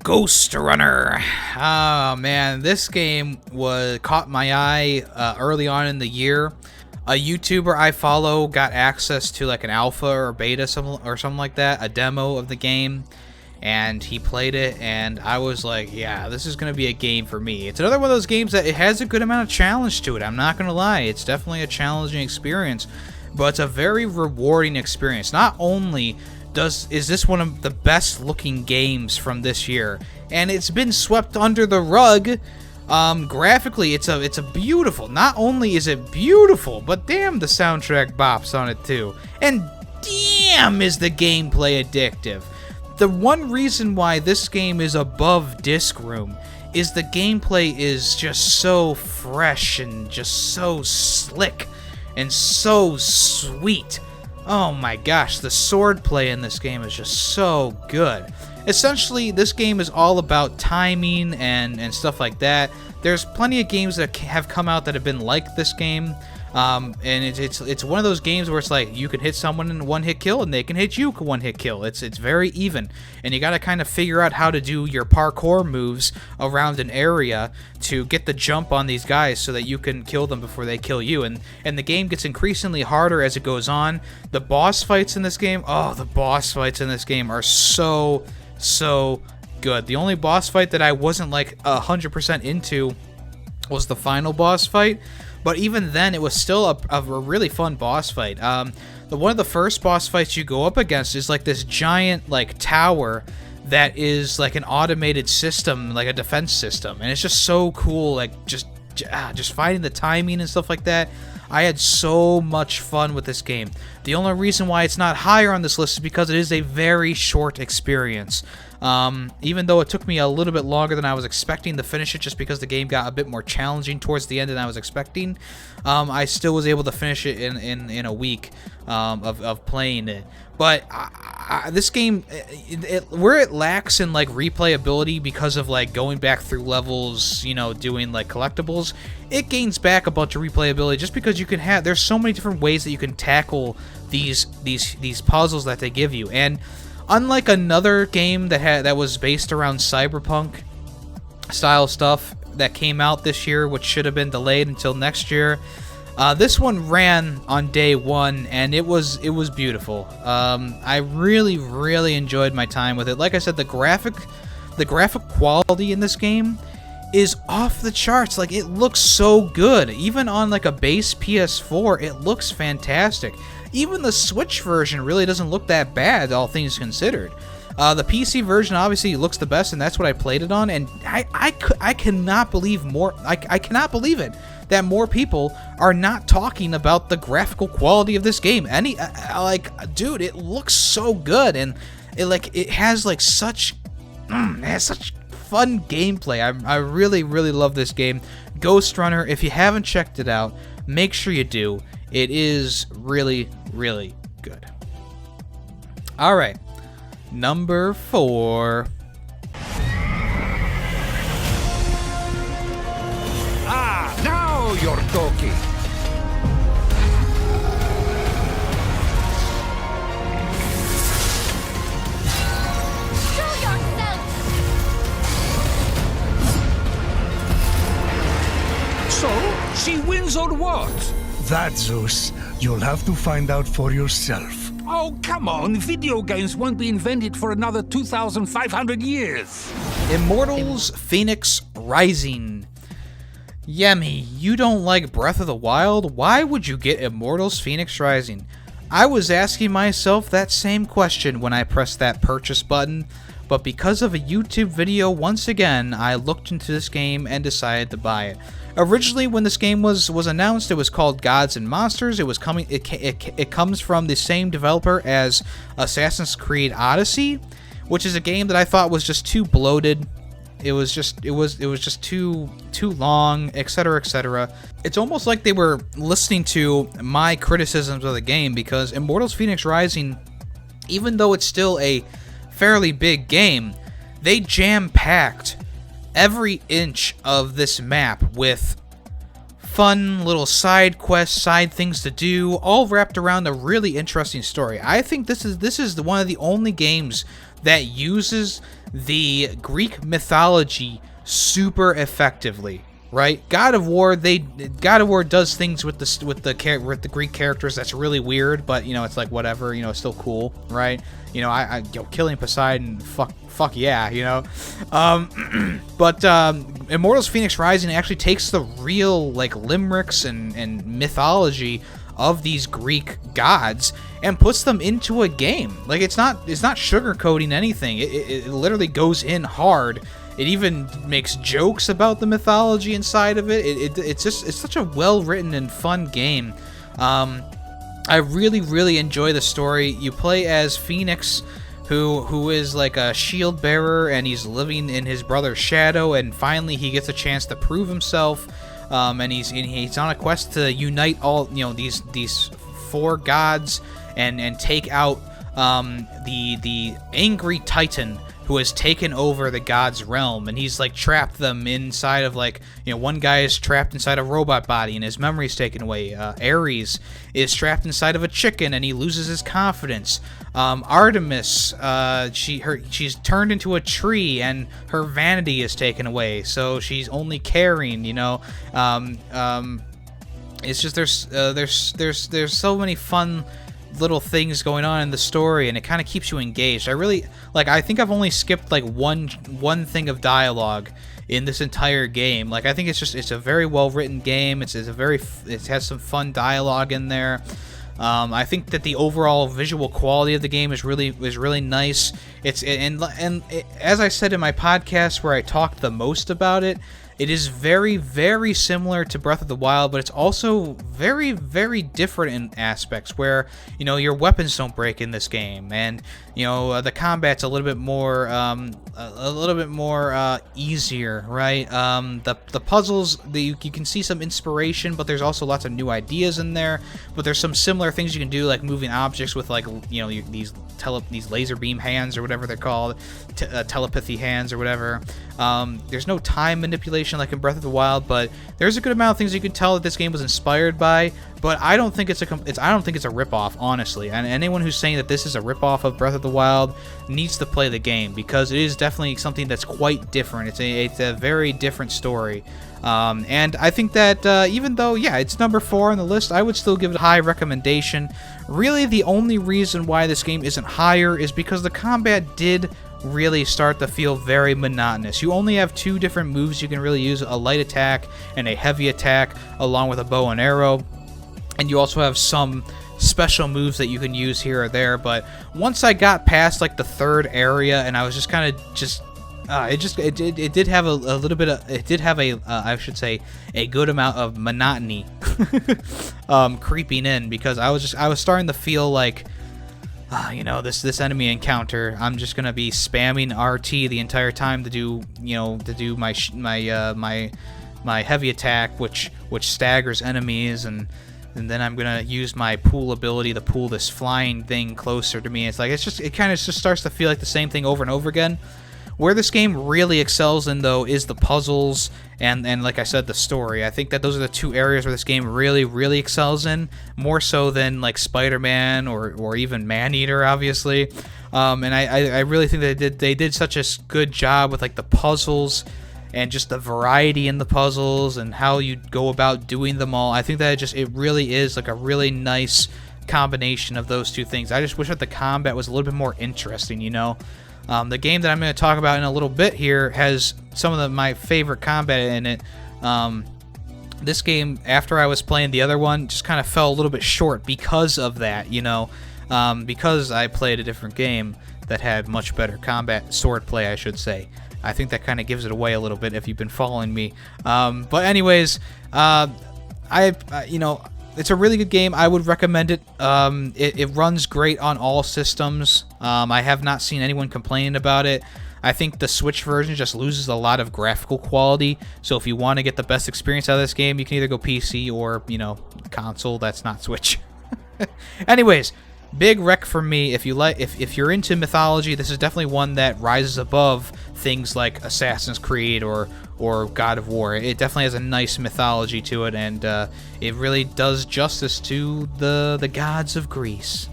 Ghost Runner. Oh man, this game caught my eye early on in the year. A YouTuber I follow got access to like an alpha or beta something like that, a demo of the game, and he played it, and I was like, yeah, this is gonna be a game for me. It's another one of those games that it has a good amount of challenge to it. I'm not gonna lie, it's definitely a challenging experience, but it's a very rewarding experience. Not only is this one of the best looking games from this year, and it's been swept under the rug. Graphically, it's a beautiful. Not only is it beautiful, but damn, the soundtrack bops on it too. And damn, is the gameplay addictive. The one reason why this game is above Disc Room is the gameplay is just so fresh and just so slick and so sweet. Oh my gosh, the swordplay in this game is just so good. Essentially, this game is all about timing and stuff like that. There's plenty of games that have come out that have been like this game, and it's one of those games where it's like you can hit someone in one hit kill and they can hit you one hit kill. It's very even, and you got to kind of figure out how to do your parkour moves around an area to get the jump on these guys so that you can kill them before they kill you. And the game gets increasingly harder as it goes on. The boss fights in this game, the boss fights in this game are so good. The only boss fight that I wasn't like 100% into was the final boss fight, but even then it was still a really fun boss fight. One of the first boss fights you go up against is like this giant like tower that is like an automated system, like a defense system, and it's just so cool. Like just finding the timing and stuff like that. I had so much fun with this game. The only reason why it's not higher on this list is because it is a very short experience. Even though it took me a little bit longer than I was expecting to finish it, just because the game got a bit more challenging towards the end than I was expecting, I still was able to finish it in a week of playing it. But this game, where it lacks in like replayability because of like going back through levels, doing like collectibles, it gains back a bunch of replayability just because you can have. There's so many different ways that you can tackle these puzzles that they give you. And unlike another game that was based around cyberpunk style stuff that came out this year, which should have been delayed until next year, this one ran on day one, and it was beautiful. I really enjoyed my time with it. Like I said, the graphic quality in this game is off the charts. Like, it looks so good. Even on like a base PS4, it looks fantastic. Even the Switch version really doesn't look that bad, all things considered. The PC version obviously looks the best, and that's what I played it on. And I cannot believe I cannot believe it that more people are not talking about the graphical quality of this game. Dude, it looks so good, and it has like such fun gameplay. I really love this game. Ghost Runner. If you haven't checked it out, make sure you do. It is really, really good. All right, number 4. Ah, now you're talking. Show yourself! So, she wins or what? That, Zeus, you'll have to find out for yourself. Oh, come on. Video games won't be invented for another 2,500 years. Immortals Phoenix Rising. Yemmy, you don't like Breath of the Wild? Why would you get Immortals Phoenix Rising? I was asking myself that same question when I pressed that purchase button, but because of a YouTube video, once again, I looked into this game and decided to buy it. Originally, when this game was announced, it was called Gods and Monsters. It comes from the same developer as Assassin's Creed Odyssey, which is a game that I thought was just too bloated. It was just too long, etc., etc. It's almost like they were listening to my criticisms of the game, because Immortals Phoenix Rising, even though it's still a fairly big game, they jam-packed every inch of this map with fun little side quests, side things to do, all wrapped around a really interesting story. I think this is one of the only games that uses the Greek mythology super effectively, right? God of War does things with the Greek characters that's really weird, but you know, it's like whatever, you know, it's still cool, right? You know, killing Poseidon, fuck yeah, you know. But Immortals Phoenix Rising actually takes the real like limericks and mythology of these Greek gods and puts them into a game. Like, it's not sugarcoating anything. It literally goes in hard. It even makes jokes about the mythology inside of it. It's such a well-written and fun game. I really enjoy the story. You play as Phoenix, who is like a shield bearer, and he's living in his brother's shadow, and finally he gets a chance to prove himself. And he's on a quest to unite all, you know, these 4 gods and take out the angry Titan who has taken over the gods' realm, and he's like trapped them inside of, like, you know, one guy is trapped inside a robot body and his memory's taken away. Ares is trapped inside of a chicken and he loses his confidence. Artemis, she's turned into a tree and her vanity is taken away, so she's only caring, you know. It's just there's so many fun little things going on in the story, and it kind of keeps you engaged. I think I've only skipped like one thing of dialogue in this entire game. Like, I think it's a very well written game. It has some fun dialogue in there. I think that the overall visual quality of the game is really nice. And as I said in my podcast where I talked the most about it, it is very, very similar to Breath of the Wild, but it's also very, very different in aspects where, you know, your weapons don't break in this game, and, you know, the combat's a little bit more easier, right? The puzzles, you can see some inspiration, but there's also lots of new ideas in there. But there's some similar things you can do, like moving objects with, like, you know, these laser beam hands or whatever they're called, telepathy hands or whatever. There's no time manipulation like in Breath of the Wild, but there's a good amount of things you can tell that this game was inspired by. But I don't think it's a ripoff, honestly. And anyone who's saying that this is a ripoff of Breath of the Wild needs to play the game, because it is definitely something that's quite different. It's a very different story. And I think that even though, yeah, it's number 4 on the list, I would still give it a high recommendation. Really, the only reason why this game isn't higher is because the combat did really start to feel very monotonous. You only have 2 different moves you can really use, a light attack and a heavy attack, along with a bow and arrow. And you also have some special moves that you can use here or there. But once I got past like the 3rd area, and I was just kind of it did have a little bit of, it did have I should say, a good amount of monotony creeping in, because I was starting to feel like, you know, this enemy encounter, I'm just gonna be spamming RT the entire time to do my my heavy attack, which staggers enemies, and then I'm gonna use my pool ability to pull this flying thing closer to me. It's like it kind of just starts to feel like the same thing over and over again. Where this game really excels in, though, is the puzzles and like I said, the story. I think that those are the two areas where this game really excels in, more so than like Spider-Man or even Maneater, obviously. And I really think they did such a good job with like the puzzles and just the variety in the puzzles and how you go about doing them all. I think that it really is like a really nice combination of those two things. I just wish that the combat was a little bit more interesting, you know. The game that I'm going to talk about in a little bit here has some of my favorite combat in it. This game, after I was playing the other one, just kind of fell a little bit short because of that, you know, because I played a different game that had much better combat, swordplay, I should say. I think that kind of gives it away a little bit if you've been following me. But anyways, you know, it's a really good game. I would recommend it. It runs great on all systems. I have not seen anyone complaining about it. I think the Switch version just loses a lot of graphical quality. So if you want to get the best experience out of this game, you can either go PC or, you know, console. That's not Switch. Anyways, big rec for me. If you're into mythology, this is definitely one that rises above things like Assassin's Creed or God of War. It definitely has a nice mythology to it, and it really does justice to the gods of Greece.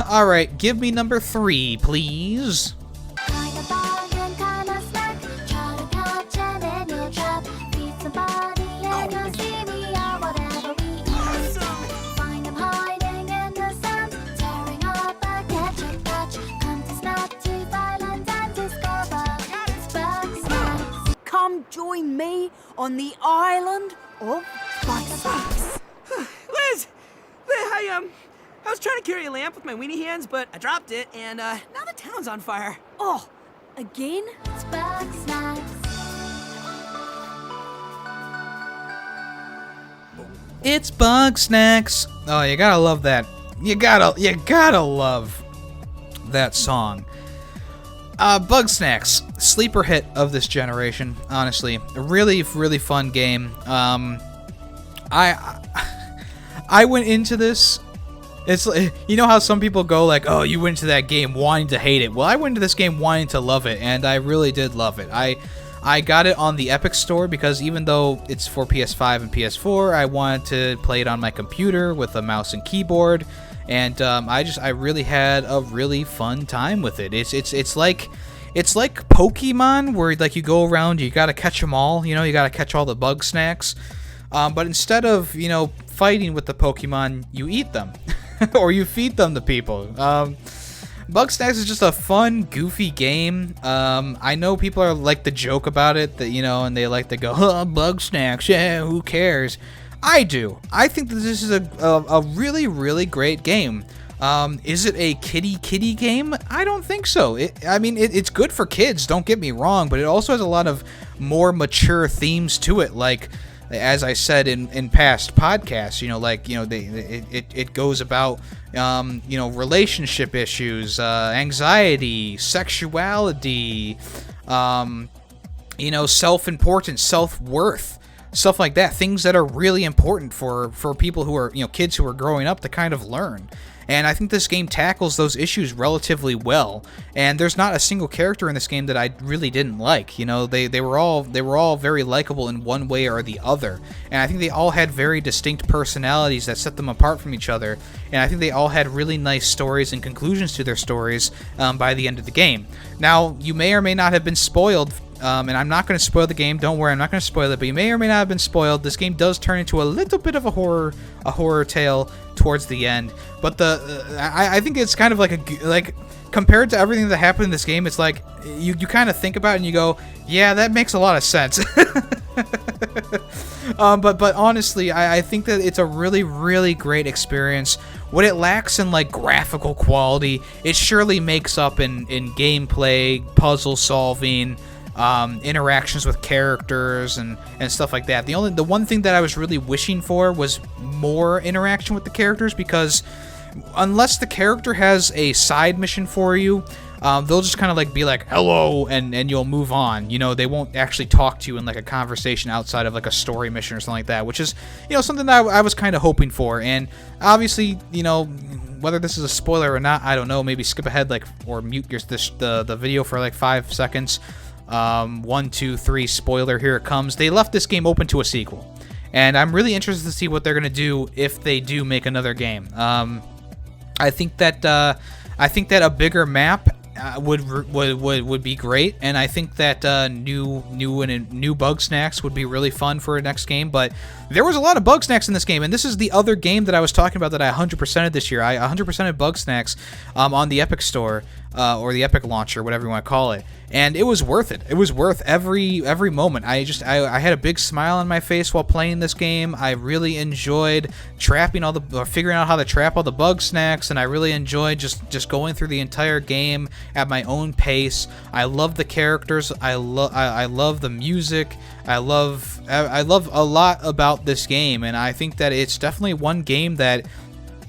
All right, give me number 3, please. Find a bargain kind of snack. Try to catch it in your trap. Feed somebody and you'll see we are whatever we eat. Find them hiding in the sand, tearing up a catch. Come to snack to Thailand and discover Bug Snacks. Come join me on the island of Bug Snacks. Liz! I was trying to carry a lamp with my weenie hands, but I dropped it, and now the town's on fire. Oh, again? It's Bug Snacks. It's Bug Snacks. Oh, you gotta love that. You gotta love that song. Bug Snacks, sleeper hit of this generation. Honestly, a really fun game. I went into this. It's like, you know how some people go like, oh, you went into that game wanting to hate it. Well, I went into this game wanting to love it, and I really did love it. I got it on the Epic Store because even though it's for PS5 and PS4, I wanted to play it on my computer with a mouse and keyboard, and I really had a really fun time with it. It's like Pokemon, where like you go around, you gotta catch them all. You know, you gotta catch all the Bug Snacks, but instead of, you know, fighting with the Pokemon, you eat them. Or you feed them to people. Bug Snacks is just a fun, goofy game. I know people are like to joke about it, that, you know, and they like to go, oh, Bug Snacks, yeah, who cares? I do. I think that this is a really great game. Is it a kiddie game? I don't think so. It's good for kids, don't get me wrong, but it also has a lot of more mature themes to it, like, as I said in past podcasts, you know, like, you know, it goes about, you know, relationship issues, anxiety, sexuality, you know, self-importance, self-worth, stuff like that. Things that are really important for people who are, you know, kids who are growing up to kind of learn. And I think this game tackles those issues relatively well. And there's not a single character in this game that I really didn't like. You know, they were all very likable in one way or the other. And I think they all had very distinct personalities that set them apart from each other. And I think they all had really nice stories and conclusions to their stories by the end of the game. Now, you may or may not have been spoiled. And I'm not going to spoil the game. Don't worry, I'm not going to spoil it. But you may or may not have been spoiled. This game does turn into a little bit of a horror tale towards the end. But I think it's kind of like compared to everything that happened in this game, it's like you kind of think about it and you go, yeah, that makes a lot of sense. But honestly, I think that it's a really great experience. What it lacks in like graphical quality, it surely makes up in gameplay, puzzle solving, interactions with characters and stuff like that. The one thing that I was really wishing for was more interaction with the characters, because unless the character has a side mission for you, they'll just kind of like be like hello, and you'll move on. You know, they won't actually talk to you in like a conversation outside of like a story mission or something like that, which is, you know, something that I was kind of hoping for. And obviously, you know, whether this is a spoiler or not, I don't know. Maybe skip ahead like or mute the video for like 5 seconds. 1, 2, 3, spoiler, here it comes. They left this game open to a sequel, and I'm really interested to see what they're gonna do if they do make another game. I think that a bigger map would be great, and I think that new bug snacks would be really fun for a next game. But there was a lot of bug snacks in this game, and this is the other game that I was talking about that I 100%ed this year. I 100%ed bug snacks on the Epic Store or the Epic Launcher, whatever you want to call it, and it was worth it. It was worth every moment. I had a big smile on my face while playing this game. I really enjoyed figuring out how to trap all the bug snacks, and I really enjoyed just going through the entire game at my own pace. I love the characters. I love the music. I love a lot about this game, and I think that it's definitely one game that,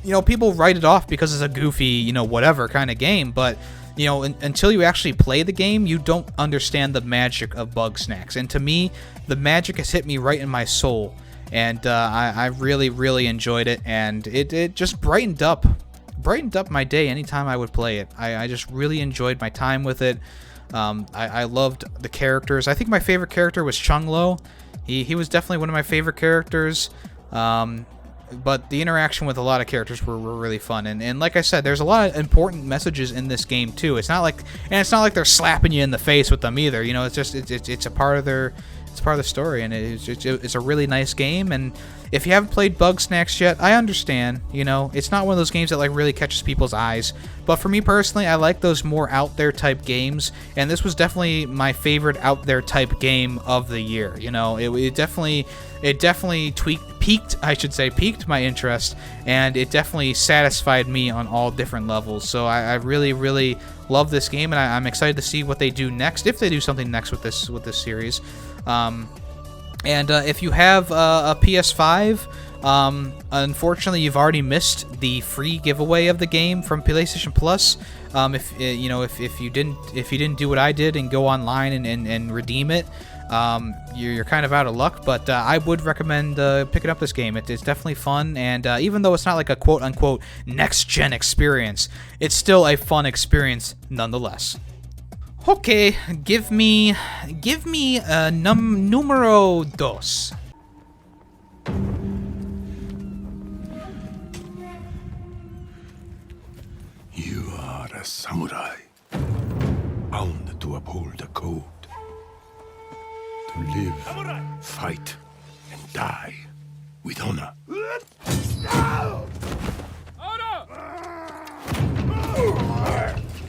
you know, people write it off because it's a goofy, you know, whatever kind of game, but you know, until you actually play the game, you don't understand the magic of bug snacks. And to me, the magic has hit me right in my soul, and I really, really enjoyed it, and it just brightened up my day anytime I would play it. I just really enjoyed my time with it. I loved the characters. I think my favorite character was Chung-Lo. He was definitely one of my favorite characters. But the interaction with a lot of characters were really fun, and like I said, there's a lot of important messages in this game too. It's not like they're slapping you in the face with them either. You know, it's just it's a part of the story, and it's a really nice game. And if you haven't played Bug Snacks yet, I understand. You know, it's not one of those games that like really catches people's eyes. But for me personally, I like those more out there type games, and this was definitely my favorite out there type game of the year. You know, it definitely piqued my interest, and it definitely satisfied me on all different levels. So I really, really love this game, and I'm excited to see what they do next, if they do something next with this series. And if you have a PS5, unfortunately, you've already missed the free giveaway of the game from PlayStation Plus. If you didn't do what I did and go online and redeem it, you're kind of out of luck. But I would recommend picking up this game. It's definitely fun, and even though it's not like a quote unquote next gen experience, it's still a fun experience nonetheless. Okay, give me numero dos. You are a samurai, bound to uphold the code. To live, fight, and die with honor.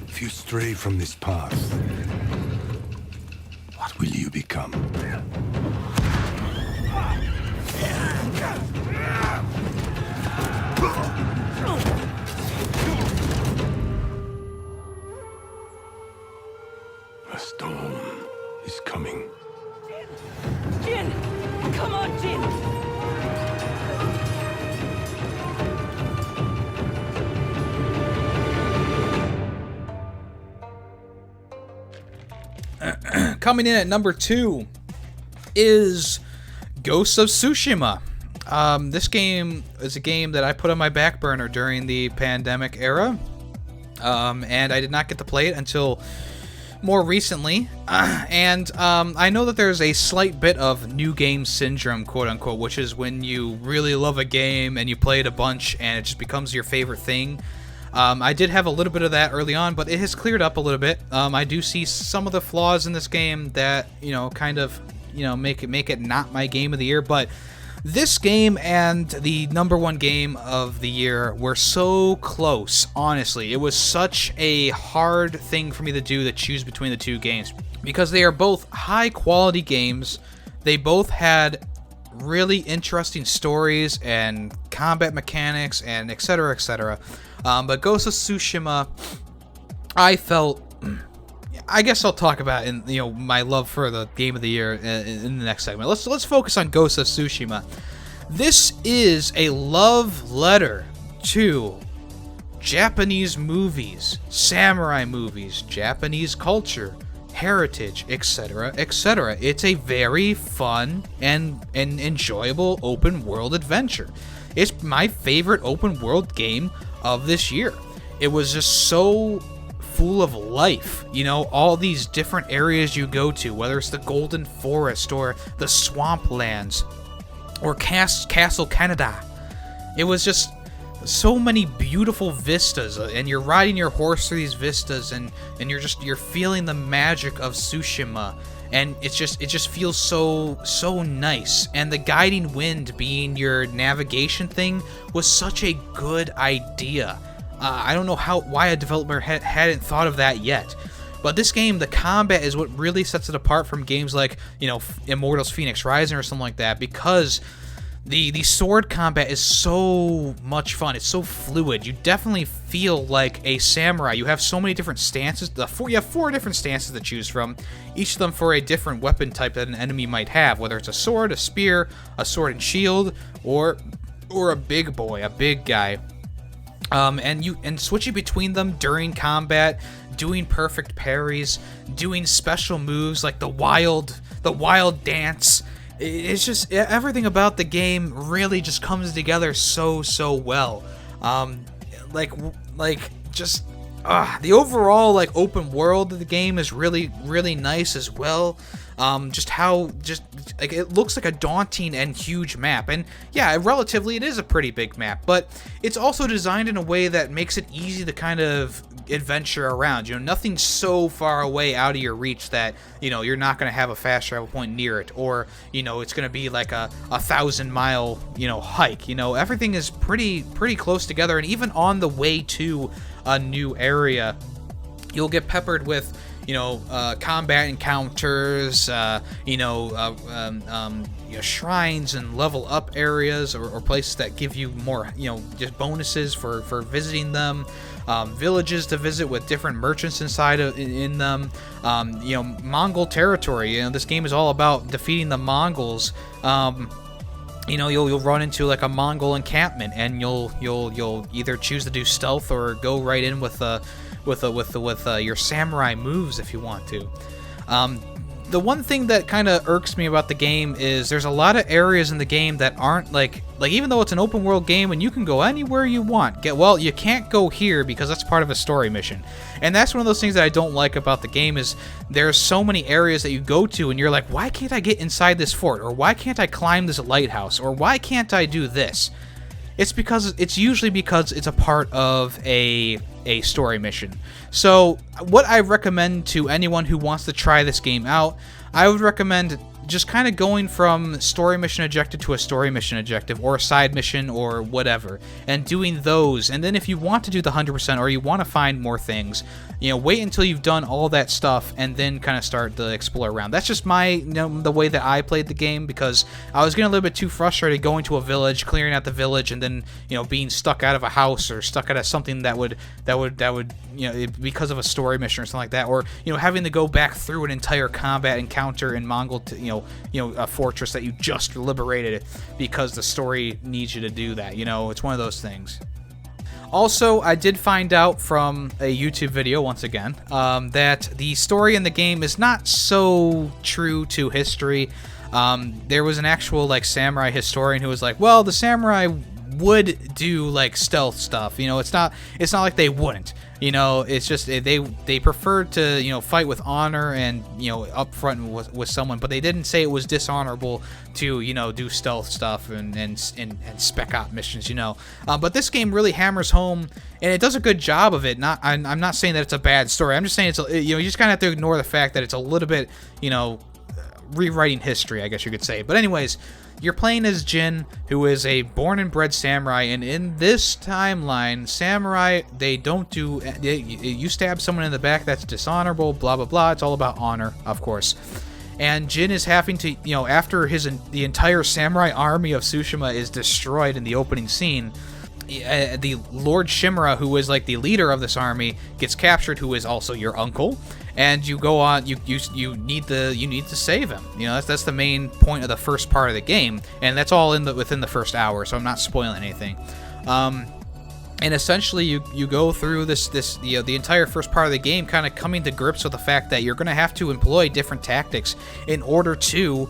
If you stray from this path, what will you become? A storm is coming. Jin! Come on, Jin! Coming in at number 2 is Ghost of Tsushima. This game is a game that I put on my back burner during the pandemic era, and I did not get to play it until more recently. I know that there's a slight bit of new game syndrome, quote unquote, which is when you really love a game and you play it a bunch and it just becomes your favorite thing. I did have a little bit of that early on, but it has cleared up a little bit. I do see some of the flaws in this game that, kind of, make it not my game of the year. But this game and the number 1 game of the year were so close, honestly. It was such a hard thing for me to do to choose between the 2 games, because they are both high-quality games. They both had really interesting stories and combat mechanics and etc., etc. But Ghost of Tsushima, I guess I'll talk about my love for the game of the year in the next segment. Let's focus on Ghost of Tsushima. This is a love letter to Japanese movies, samurai movies, Japanese culture, heritage, etc., etc. It's a very fun and enjoyable open world adventure. It's my favorite open world game of this year. It was just so full of life, you know, all these different areas you go to, whether it's the Golden Forest or the Swamplands or Castle Canada. It was just so many beautiful vistas, and you're riding your horse through these vistas, and you're feeling the magic of Tsushima, and it just feels so nice. And the guiding wind being your navigation thing was such a good idea. I don't know why a developer hadn't thought of that yet. But this game, the combat is what really sets it apart from games like, you know, Immortals Phoenix Rising or something like that, because the sword combat is so much fun. It's so fluid. You definitely feel like a samurai. You have so many different stances. You have 4 different stances to choose from, each of them for a different weapon type that an enemy might have, whether it's a sword, a spear, a sword and shield, or a big boy, a big guy. And switching between them during combat, doing perfect parries, doing special moves like the wild dance. It's just everything about the game really just comes together so well. The overall like open world of the game is really nice as well. It looks like a daunting and huge map, and yeah, relatively it is a pretty big map, but it's also designed in a way that makes it easy to kind of adventure around. You know, nothing's so far away out of your reach that, you know, you're not going to have a fast travel point near it, or, you know, it's going to be like a 1,000-mile, you know, hike. You know, everything is pretty close together, and even on the way to a new area, you'll get peppered with, you know, combat encounters, shrines and level up areas, or places that give you more, you know, just bonuses for visiting them, villages to visit with different merchants inside in them, you know, Mongol territory. You know, this game is all about defeating the Mongols. You know, you'll run into like a Mongol encampment, and you'll either choose to do stealth or go right in with your samurai moves if you want to. The one thing that kind of irks me about the game is there's a lot of areas in the game that aren't like even though it's an open world game and you can go anywhere you want, you can't go here because that's part of a story mission. And that's one of those things that I don't like about the game is there's so many areas that you go to and you're like, why can't I get inside this fort? Or why can't I climb this lighthouse? Or why can't I do this? It's usually because it's a part of a story mission. So what I recommend to anyone who wants to try this game out, I would recommend just kind of going from story mission objective to a story mission objective, or a side mission, or whatever, and doing those. And then if you want to do the 100%, or you want to find more things, you know, wait until you've done all that stuff and then kind of start to explore around. That's just the way that I played the game, because I was getting a little bit too frustrated going to a village, clearing out the village, and then, you know, being stuck out of a house or stuck out of something that would you know, because of a story mission or something like that, or, you know, having to go back through an entire combat encounter in Mongol, a fortress that you just liberated because the story needs you to do that. You know, it's one of those things. Also, I did find out from a YouTube video, once again, that the story in the game is not so true to history. There was an actual, like, samurai historian who was like, well, the samurai would do, like, stealth stuff. You know, it's not like they wouldn't. You know, it's just they preferred to, you know, fight with honor and, you know, up front with someone, but they didn't say it was dishonorable to, you know, do stealth stuff and spec out missions, you know. But this game really hammers home, and it does a good job of it. I'm not saying that it's a bad story. I'm just saying you just kind of have to ignore the fact that it's a little bit, you know, rewriting history, I guess you could say. But anyways, you're playing as Jin, who is a born and bred samurai, and in this timeline, samurai, they don't do... You stab someone in the back, that's dishonorable, blah, blah, blah. It's all about honor, of course. And Jin is having to, you know, after the entire samurai army of Tsushima is destroyed in the opening scene, the Lord Shimura, who is like the leader of this army, gets captured, who is also your uncle, and you go on. You need to save him. You know, that's the main point of the first part of the game, and that's all within the first hour. So I'm not spoiling anything. And essentially, you go through this the entire first part of the game, kind of coming to grips with the fact that you're going to have to employ different tactics in order to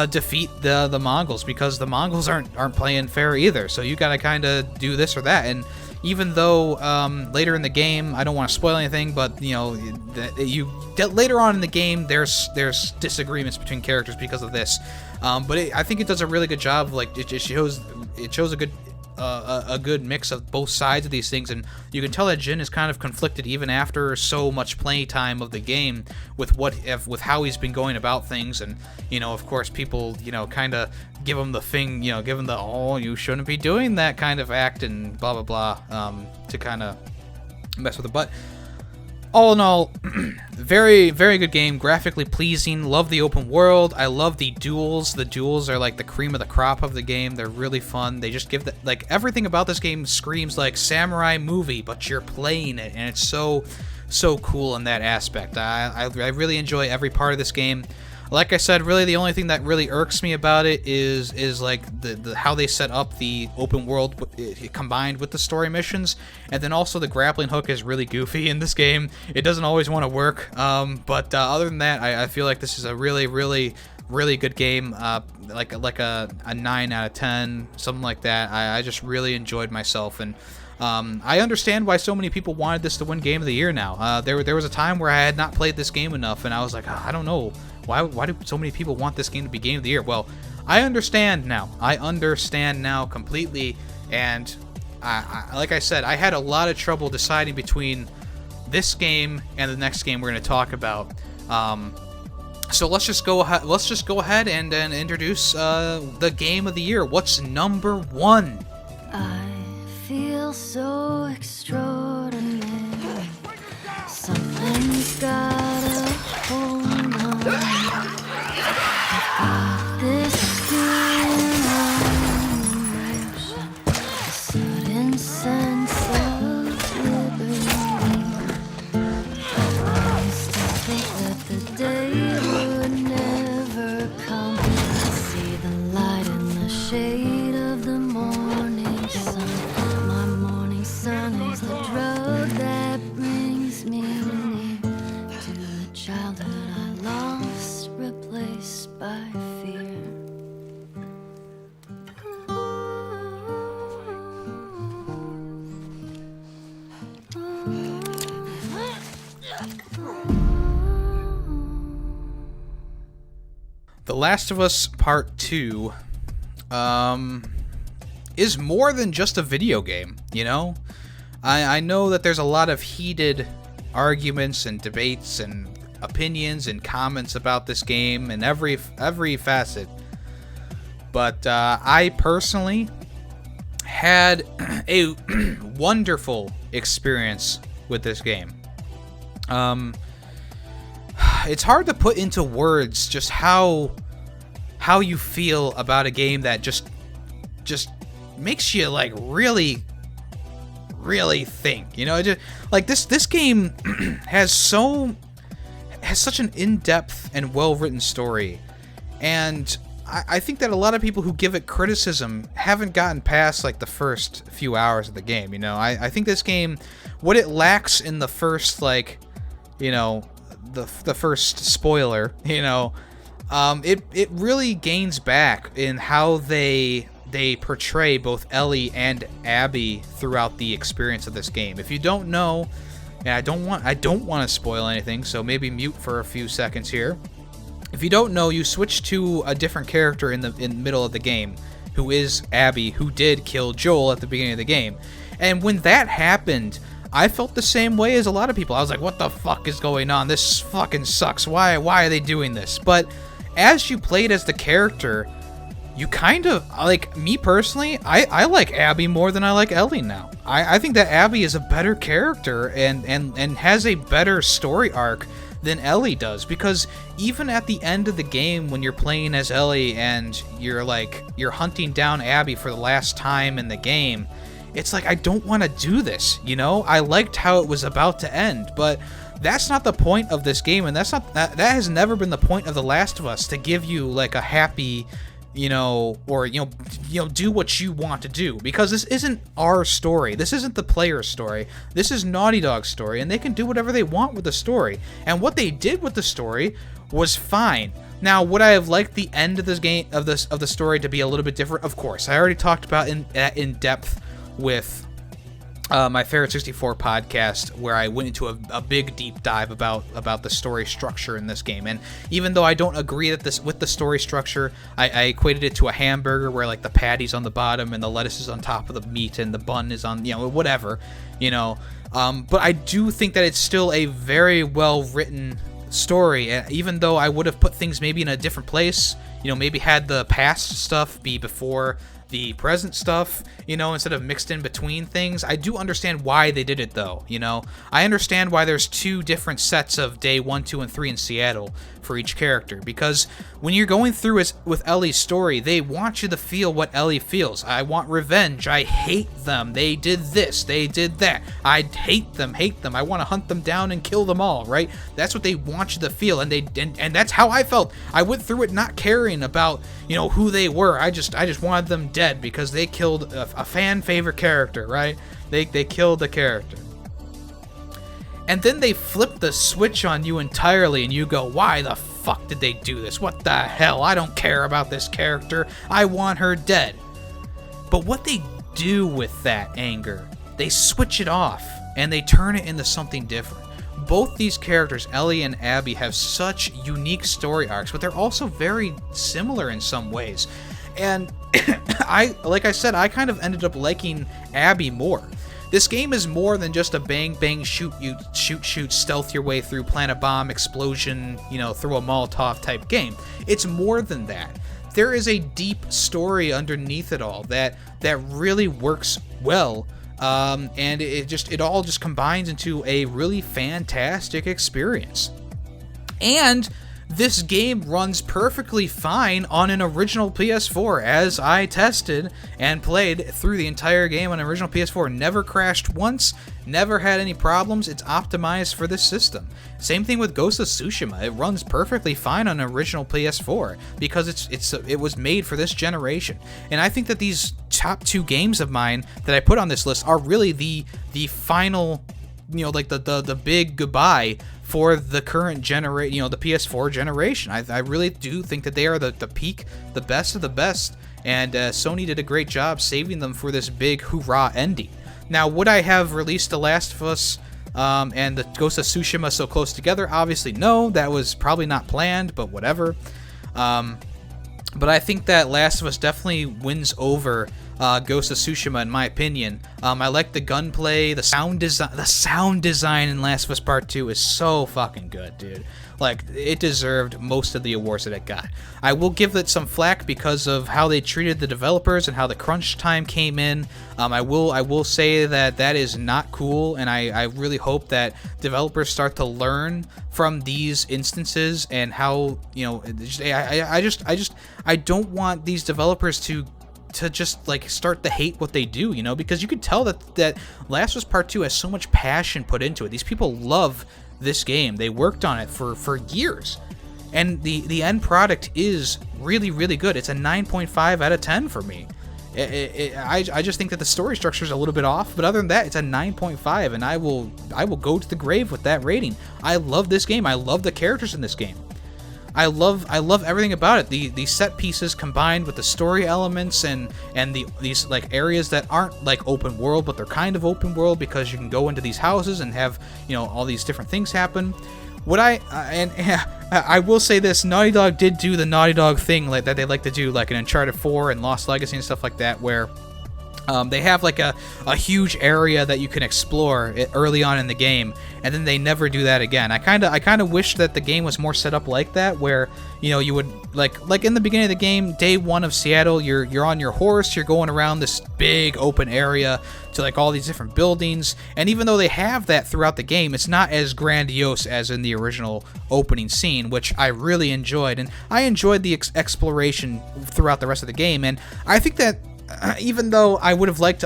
defeat the Mongols, because the Mongols aren't playing fair either. So you got to kind of do this or that. And even though later in the game, I don't want to spoil anything, but later on in the game, there's disagreements between characters because of this. But I think it does a really good job. Like it shows a good mix of both sides of these things, and you can tell that Jin is kind of conflicted even after so much play time of the game with how he's been going about things. And of course, people kind of give him the thing, give him the "oh, you shouldn't be doing that" kind of act and blah blah blah, to kind of mess with it. But all in all, very, very good game. Graphically pleasing. Love the open world. I love the duels. The duels are like the cream of the crop of the game. They're really fun. They just give everything about this game screams like samurai movie, but you're playing it, and it's so cool in that aspect. I really enjoy every part of this game. Like I said, really the only thing that really irks me about it is like the how they set up the open world combined with the story missions, and then also the grappling hook is really goofy in this game. It doesn't always want to work, but other than that, I feel like this is a really good game, like a 9 out of 10, something like that. I just really enjoyed myself, and I understand why so many people wanted this to win Game of the Year now. There was a time where I had not played this game enough, and I was like, I don't know. Why do so many people want this game to be Game of the Year? Well, I understand now. I understand now completely, and like I said, I had a lot of trouble deciding between this game and the next game we're going to talk about. So let's just go ahead and introduce the Game of the Year. What's number 1? I feel so extraordinary. Something's gotta hold on. This feeling of a sudden sense of liberty. I used to think that the day would never come. I see the light in the shade of the morning sun. My morning sun is the drug that brings me near to the childhood I lost, replaced by fear. The Last of Us Part 2 is more than just a video game, I know that there's a lot of heated arguments and debates and opinions and comments about this game and every facet. But I personally had a wonderful experience with this game. It's hard to put into words just how you feel about a game that just makes you like really think. This game has such an in-depth and well-written story, and I think that a lot of people who give it criticism haven't gotten past like the first few hours of the game. I think this game, what it lacks in the first the first spoiler, it really gains back in how they portray both Ellie and Abby throughout the experience of this game. If you don't know, and I don't want to spoil anything, so maybe mute for a few seconds here. If you don't know, you switch to a different character in the middle of the game, who is Abby, who did kill Joel at the beginning of the game. And when that happened, I felt the same way as a lot of people. I was like, what the fuck is going on? This fucking sucks. Why are they doing this? But as you played as the character, you kind of, like, me personally, I like Abby more than I like Ellie now. I think that Abby is a better character and has a better story arc than Ellie does, because even at the end of the game when you're playing as Ellie and you're hunting down Abby for the last time in the game, it's like, I don't want to do this, I liked how it was about to end, but that's not the point of this game, and that has never been the point of The Last of Us, to give you like a happy or do what you want to do, because this isn't our story. This isn't the player's story. This is Naughty Dog's story, and they can do whatever they want with the story. And what they did with the story was fine. Now, would I have liked the end of this game of the story to be a little bit different? Of course. I already talked about in depth with my Favorite 64 podcast, where I went into a big deep dive about the story structure in this game. And even though I don't agree with the story structure, I equated it to a hamburger where like the patty's on the bottom and the lettuce is on top of the meat and the bun is on, whatever, but I do think that it's still a very well written story, even though I would have put things maybe in a different place, maybe had the past stuff be before the present stuff, instead of mixed in between things. I do understand why they did it, though. I understand why there's 2 different sets of day 1, 2, and 3 in Seattle for each character, because when you're going through with Ellie's story, they want you to feel what Ellie feels. I want revenge. I hate them. They did this. They did that. I hate them. I want to hunt them down and kill them all, right? That's what they want you to feel, and that's how I felt. I went through it not caring about, who they were. I just wanted them dead because they killed a fan favorite character, right? They killed the character. And then they flip the switch on you entirely, and you go, why the fuck did they do this? What the hell? I don't care about this character. I want her dead. But what they do with that anger, they switch it off, and they turn it into something different. Both these characters, Ellie and Abby, have such unique story arcs, but they're also very similar in some ways. And like I said, I kind of ended up liking Abby more. This game is more than just a bang, bang, shoot, stealth your way through, plant a bomb, explosion, throw a Molotov type game. It's more than that. There is a deep story underneath it all that really works well, and it all just combines into a really fantastic experience. And this game runs perfectly fine on an original PS4, as I tested and played through the entire game on an original PS4. Never crashed once, never had any problems. It's optimized for this system. Same thing with Ghost of Tsushima. It runs perfectly fine on an original PS4 because it was made for this generation. And I think that these top 2 games of mine that I put on this list are really the final, like the big goodbye for the current generation, the PS4 generation. I really do think that they are the peak, the best of the best, and Sony did a great job saving them for this big hoorah ending. Now, would I have released The Last of Us and the Ghost of Tsushima so close together? Obviously, no. That was probably not planned, but whatever. But I think that Last of Us definitely wins over Ghost of Tsushima, in my opinion. I like the gunplay, the sound design in Last of Us Part 2 is so fucking good, dude. Like, it deserved most of the awards that it got. I will give it some flack because of how they treated the developers and how the crunch time came in. I will say that is not cool, and I really hope that developers start to learn from these instances and how, I don't want these developers to just like start to hate what they do, because you could tell that Last of Us Part 2 has so much passion put into it. These people love this game. They worked on it for years, and the end product is really, really good. It's a 9.5 out of 10 for me. I just think that the story structure is a little bit off, but other than that, it's a 9.5, and I will go to the grave with that rating. I love this game. I love the characters in this game. I love everything about it. The set pieces combined with the story elements and these like areas that aren't like open world, but they're kind of open world because you can go into these houses and have all these different things happen. I will say this: Naughty Dog did do the Naughty Dog thing like that they like to do, like in Uncharted 4 and Lost Legacy and stuff like that, where they have like a huge area that you can explore early on in the game, and then they never do that again. I kind of wish that the game was more set up like that, where you would like in the beginning of the game, day 1 of Seattle, you're on your horse, you're going around this big open area to like all these different buildings, and even though they have that throughout the game, it's not as grandiose as in the original opening scene, which I really enjoyed, and I enjoyed the exploration throughout the rest of the game. And I think that even though I would have liked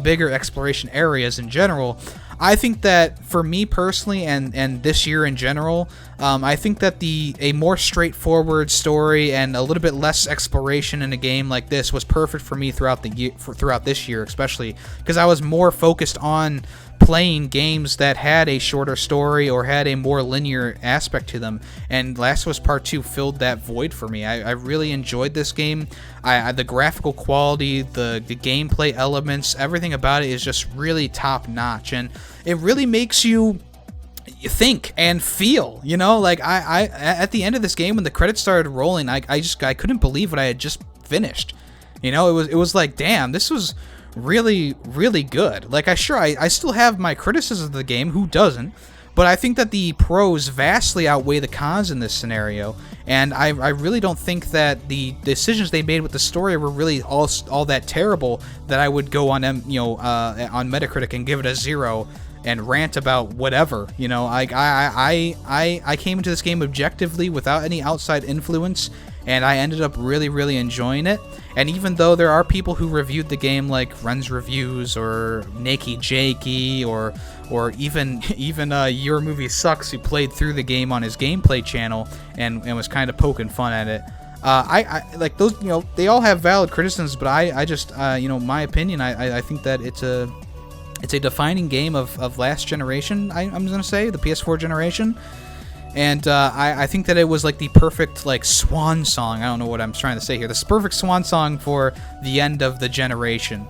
bigger exploration areas in general, I think that for me personally, and this year in general, I think that a more straightforward story and a little bit less exploration in a game like this was perfect for me throughout this year, especially because I was more focused on playing games that had a shorter story or had a more linear aspect to them, and Last of Us Part 2 filled that void for me. I really enjoyed this game. The graphical quality, the gameplay elements, everything about it is just really top notch, and it really makes you think and feel, you know, like I at the end of this game when the credits started rolling, I couldn't believe what I had just finished. You know, it was like, damn, this was really good. Like, I still have my criticisms of the game, who doesn't, but I think that the pros vastly outweigh the cons in this scenario, and I really don't think that the decisions they made with the story were really all that terrible that I would go on on Metacritic and give it a 0 and rant about whatever. You know, I came into this game objectively without any outside influence, and I ended up really enjoying it. And even though there are people who reviewed the game like Ren's Reviews or Nakey Jakey or even Your Movie Sucks, who played through the game on his gameplay channel and was kind of poking fun at it, I like those, you know, they all have valid criticisms, but I just you know, my opinion, I think that it's a defining game of last generation, I'm gonna say, the PS4 generation. And I think that it was like the perfect like swan song. I don't know what I'm trying to say here. This perfect swan song for the end of the generation.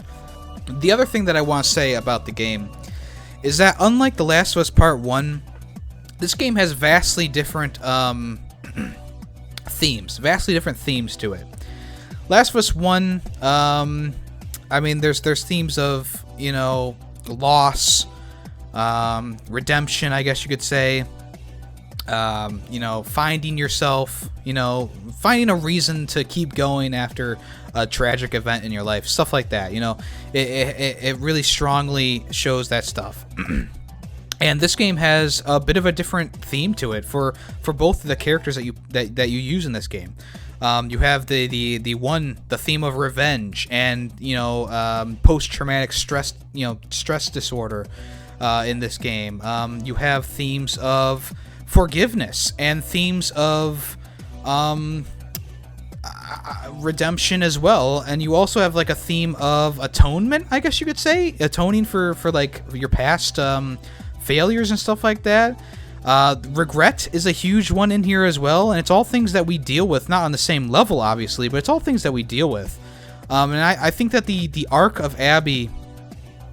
The other thing that I want to say about the game is that unlike The Last of Us Part 1, this game has vastly different themes to it. Last of Us 1, I mean, there's themes of, you know, loss, redemption, I guess you could say. You know, finding yourself, you know, finding a reason to keep going after a tragic event in your life, stuff like that. You know, it really strongly shows that stuff. And this game has a bit of a different theme to it for both of the characters that you use in this game. You have the theme of revenge and, you know, post-traumatic stress disorder in this game. You have themes of forgiveness and themes of redemption as well, and you also have like a theme of atonement, I guess you could say, atoning for like your past failures and stuff like that. Regret is a huge one in here as well, and it's all things that we deal with, not on the same level obviously, but it's all things that we deal with. And I think that the arc of Abby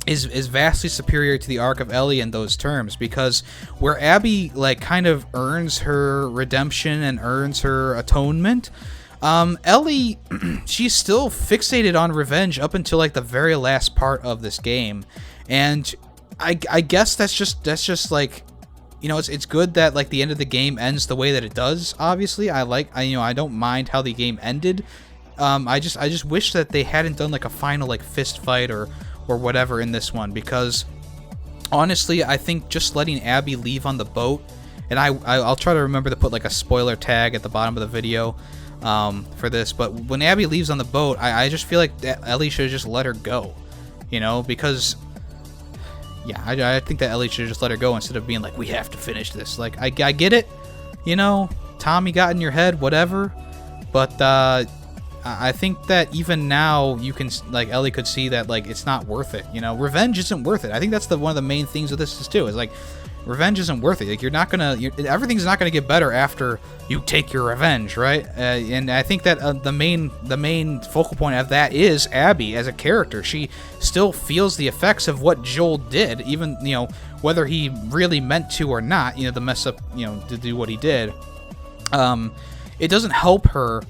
is vastly superior to the arc of Ellie in those terms, because where Abby like kind of earns her redemption and earns her atonement, Ellie, she's still fixated on revenge up until like the very last part of this game, and I guess that's just like, you know, it's good that like the end of the game ends the way that it does. Obviously, I don't mind how the game ended. I just wish that they hadn't done like a final like fist fight or whatever in this one, because honestly I think just letting Abby leave on the boat, and I'll try to remember to put like a spoiler tag at the bottom of the video for this, but when Abby leaves on the boat, I just feel like Ellie should have just let her go, you know, because yeah, I think that Ellie should have just let her go instead of being like, we have to finish this. Like, I get it, you know, Tommy got in your head, whatever, but I think that even now you can, like, Ellie could see that, like, it's not worth it, you know, revenge isn't worth it. I think that's one of the main things of this is too, is like, revenge isn't worth it. Like, everything's not gonna get better after you take your revenge, right? And I think that the main focal point of that is Abby as a character. She still feels the effects of what Joel did, even, you know, whether he really meant to or not, you know, the mess up, you know, to do what he did. It doesn't help her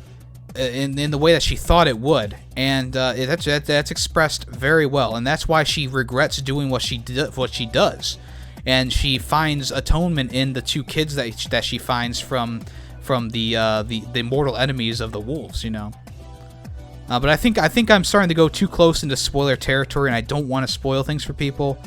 in the way that she thought it would, and that's expressed very well, and that's why she regrets doing what she does, and she finds atonement in the two kids that she finds from the mortal enemies of the wolves, you know. But I think I'm starting to go too close into spoiler territory, and I don't want to spoil things for people,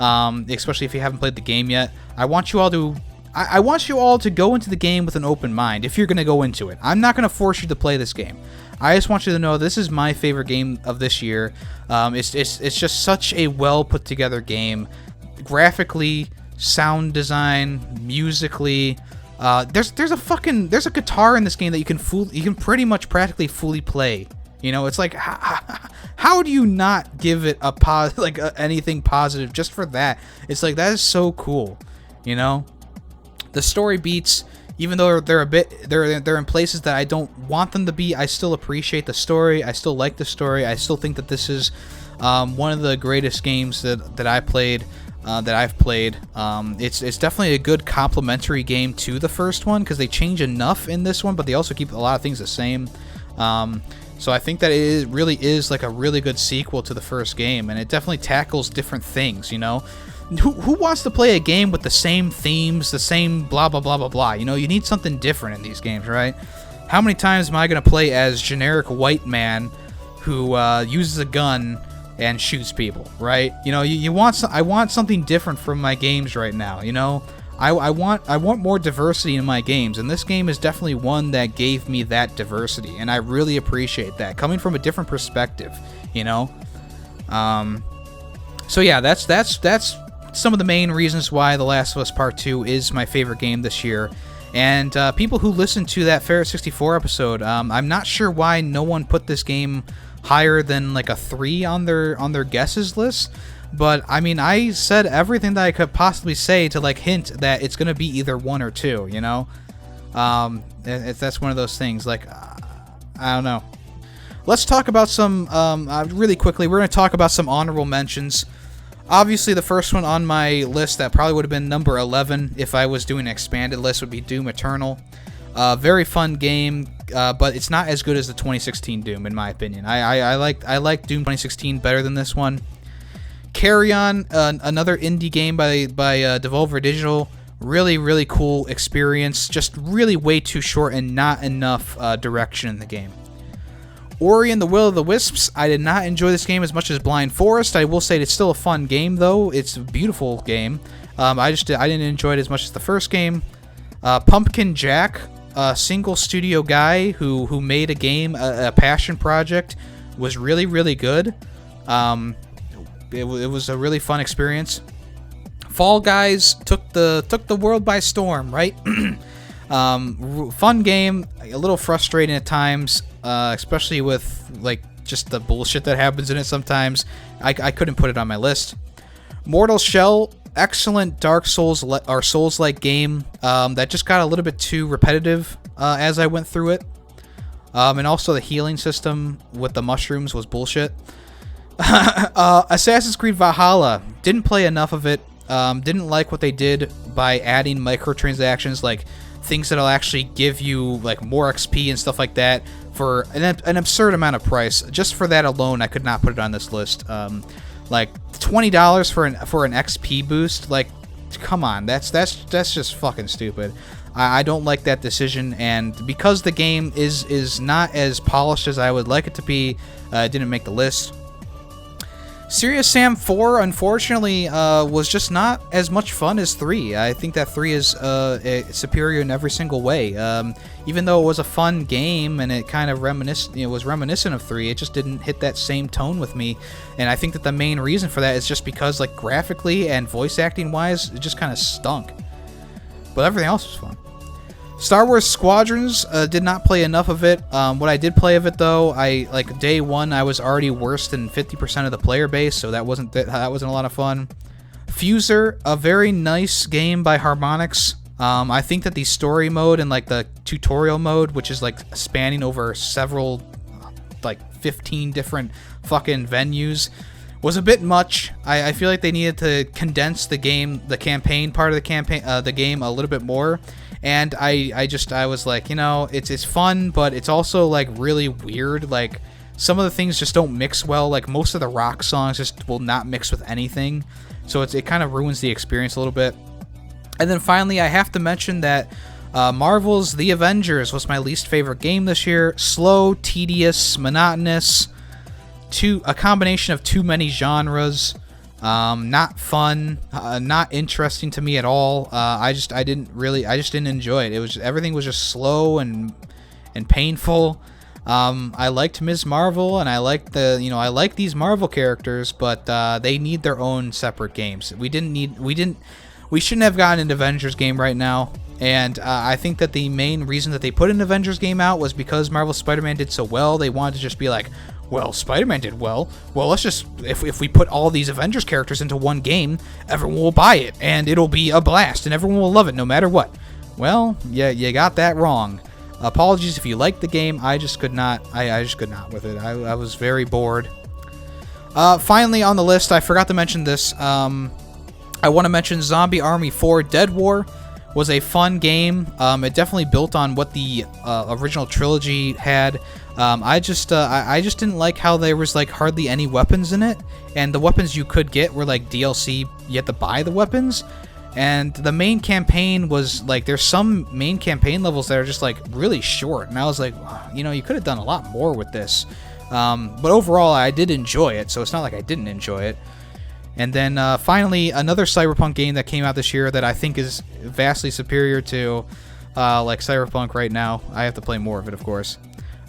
especially if you haven't played the game yet. I want you all to go into the game with an open mind if you're going to go into it. I'm not going to force you to play this game. I just want you to know this is my favorite game of this year. It's just such a well put together game. graphically, sound design, musically. There's a guitar in this game that you can pretty much practically fully play. You know, it's like how do you not give it a anything positive just for that? It's like that is so cool. You know, the story beats, even though they're in places that I don't want them to be, I still appreciate the story. I still like the story. I still think that this is one of the greatest games that I've played. It's definitely a good complementary game to the first one because they change enough in this one, but they also keep a lot of things the same. So I think that it really is like a really good sequel to the first game, and it definitely tackles different things. You know, who wants to play a game with the same themes, the same blah blah blah blah blah? You know, you need something different in these games, right? How many times am I gonna play as generic white man who uses a gun and shoots people, right? You know, I want something different from my games right now. You know, I want more diversity in my games, and this game is definitely one that gave me that diversity, and I really appreciate that coming from a different perspective. You know, so yeah, that's some of the main reasons why The Last of Us Part 2 is my favorite game this year. And people who listened to that Ferret 64 episode, I'm not sure why no one put this game higher than like a 3 on their guesses list. But I mean, I said everything that I could possibly say to like hint that it's gonna be either 1 or 2. You know, that's one of those things. Like, I don't know. Let's talk about some really quickly. We're gonna talk about some honorable mentions. Obviously, the first one on my list that probably would have been number 11 if I was doing an expanded list would be Doom Eternal. Very fun game, but it's not as good as the 2016 Doom, in my opinion. I like Doom 2016 better than this one. Carry On, another indie game by Devolver Digital. Really cool experience. Just really way too short and not enough direction in the game. Ori and the Will of the Wisps. I did not enjoy this game as much as Blind Forest. I will say it's still a fun game, though. It's a beautiful game. I didn't enjoy it as much as the first game. Pumpkin Jack, a single studio guy who made a game, a passion project, was really good. It was a really fun experience. Fall Guys took the world by storm, right? Fun game, a little frustrating at times, especially with like just the bullshit that happens in it sometimes. I couldn't put it on my list. Mortal Shell, excellent Dark Souls or Souls-like game that just got a little bit too repetitive as I went through it. And also the healing system with the mushrooms was bullshit. Assassin's Creed Valhalla, didn't play enough of it. Didn't like what they did by adding microtransactions, like things that'll actually give you like more XP and stuff like that for an absurd amount of price. Just for that alone, I could not put it on this list. Like $20 for an XP boost, like come on, that's just fucking stupid. I don't like that decision, and because the game is not as polished as I would like it to be, it didn't make the list. Serious Sam 4, unfortunately, was just not as much fun as 3. I think that 3 is superior in every single way. Even though it was a fun game and it kind of was reminiscent of 3, it just didn't hit that same tone with me. And I think that the main reason for that is just because, like, graphically and voice acting wise, it just kind of stunk. But everything else was fun. Star Wars Squadrons, did not play enough of it. What I did play of it, though, like day 1, I was already worse than 50% of the player base, so that wasn't a lot of fun. Fuser, a very nice game by Harmonix. I think that the story mode and like the tutorial mode, which is like spanning over several, like 15 different fucking venues, was a bit much. I feel like they needed to condense the campaign part of the game a little bit more. And I was like, you know, it's fun, but it's also like really weird. Like some of the things just don't mix well. Like most of the rock songs just will not mix with anything. So it kind of ruins the experience a little bit. And then finally, I have to mention that Marvel's The Avengers was my least favorite game this year. Slow, tedious, monotonous, a combination of too many genres. Not fun, not interesting to me at all. I just didn't enjoy it. Everything was just slow and painful. I liked Ms. Marvel, and I liked I like these Marvel characters, but they need their own separate games. We shouldn't have gotten an Avengers game right now. And I think that the main reason that they put an Avengers game out was because Marvel Spider-Man did so well. They wanted to just be like, well, Spider-Man did well. Well, let's just, if we put all these Avengers characters into one game, everyone will buy it, and it'll be a blast, and everyone will love it no matter what. Well, yeah, you got that wrong. Apologies if you liked the game. I just could not. I just could not with it. I was very bored. Finally on the list, I forgot to mention this. I want to mention Zombie Army 4 Dead War. Was a fun game. It definitely built on what the original trilogy had. I just didn't like how there was like hardly any weapons in it, and the weapons you could get were like DLC. You had to buy the weapons, and the main campaign was like, there's some main campaign levels that are just like really short, and I was like, you could have done a lot more with this. But overall, I did enjoy it, so it's not like I didn't enjoy it. And then finally, another Cyberpunk game that came out this year that I think is vastly superior to like Cyberpunk right now. I have to play more of it, of course.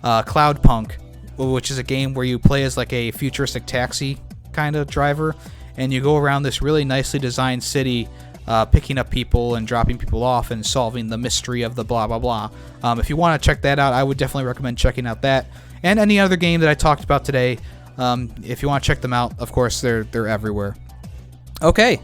Cloudpunk, which is a game where you play as like a futuristic taxi kind of driver, and you go around this really nicely designed city, picking up people and dropping people off and solving the mystery of the blah blah blah. If you want to check that out, I would definitely recommend checking out that and any other game that I talked about today. If you want to check them out, of course, they're everywhere. Okay.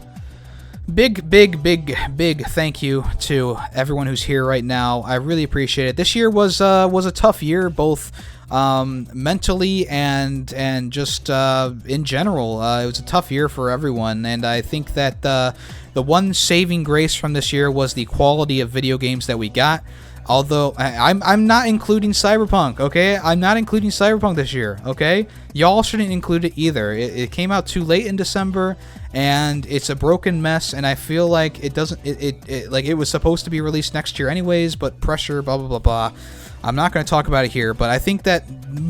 Big thank you to everyone who's here right now. I really appreciate it. This year was a tough year, both mentally and just in general. It was a tough year for everyone, and I think that the one saving grace from this year was the quality of video games that we got. Although, I'm not including Cyberpunk, okay? I'm not including Cyberpunk this year, okay? Y'all shouldn't include it either. It came out too late in December, and it's a broken mess, and I feel like it doesn't... It was supposed to be released next year anyways, but pressure, blah, blah, blah, blah. I'm not going to talk about it here, but I think that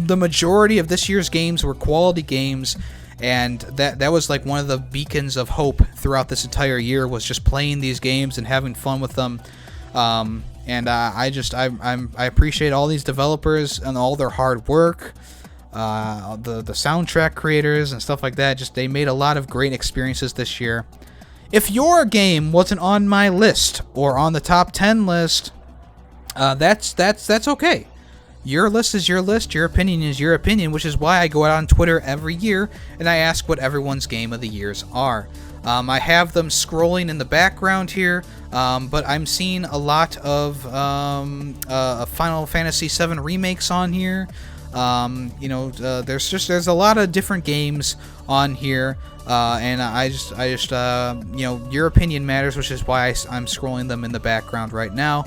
the majority of this year's games were quality games, and that was like one of the beacons of hope throughout this entire year, was just playing these games and having fun with them. And I appreciate all these developers and all their hard work, the soundtrack creators and stuff like that. Just they made a lot of great experiences this year. If your game wasn't on my list or on the top 10 list, that's okay. Your list is your list. Your opinion is your opinion, which is why I go out on Twitter every year and I ask what everyone's game of the years are. I have them scrolling in the background here, but I'm seeing a lot of Final Fantasy VII remakes on here. There's a lot of different games on here, and I just your opinion matters, which is why I'm scrolling them in the background right now.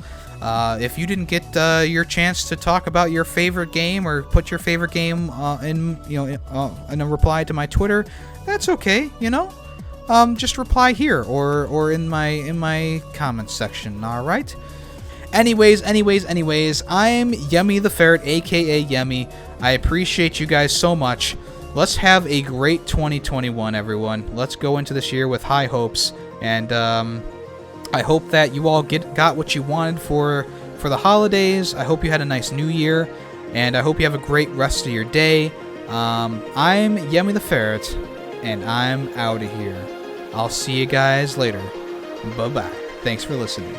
If you didn't get your chance to talk about your favorite game or put your favorite game in a reply to my Twitter, that's okay. Just reply here or in my comments section. All right. Anyways, I'm Yemmy the Ferret, aka Yemmy. I appreciate you guys so much. Let's have a great 2021, everyone. Let's go into this year with high hopes, and I hope that you all got what you wanted for the holidays. I hope you had a nice New Year, and I hope you have a great rest of your day. I'm Yemmy the Ferret, and I'm out of here. I'll see you guys later. Bye-bye. Thanks for listening.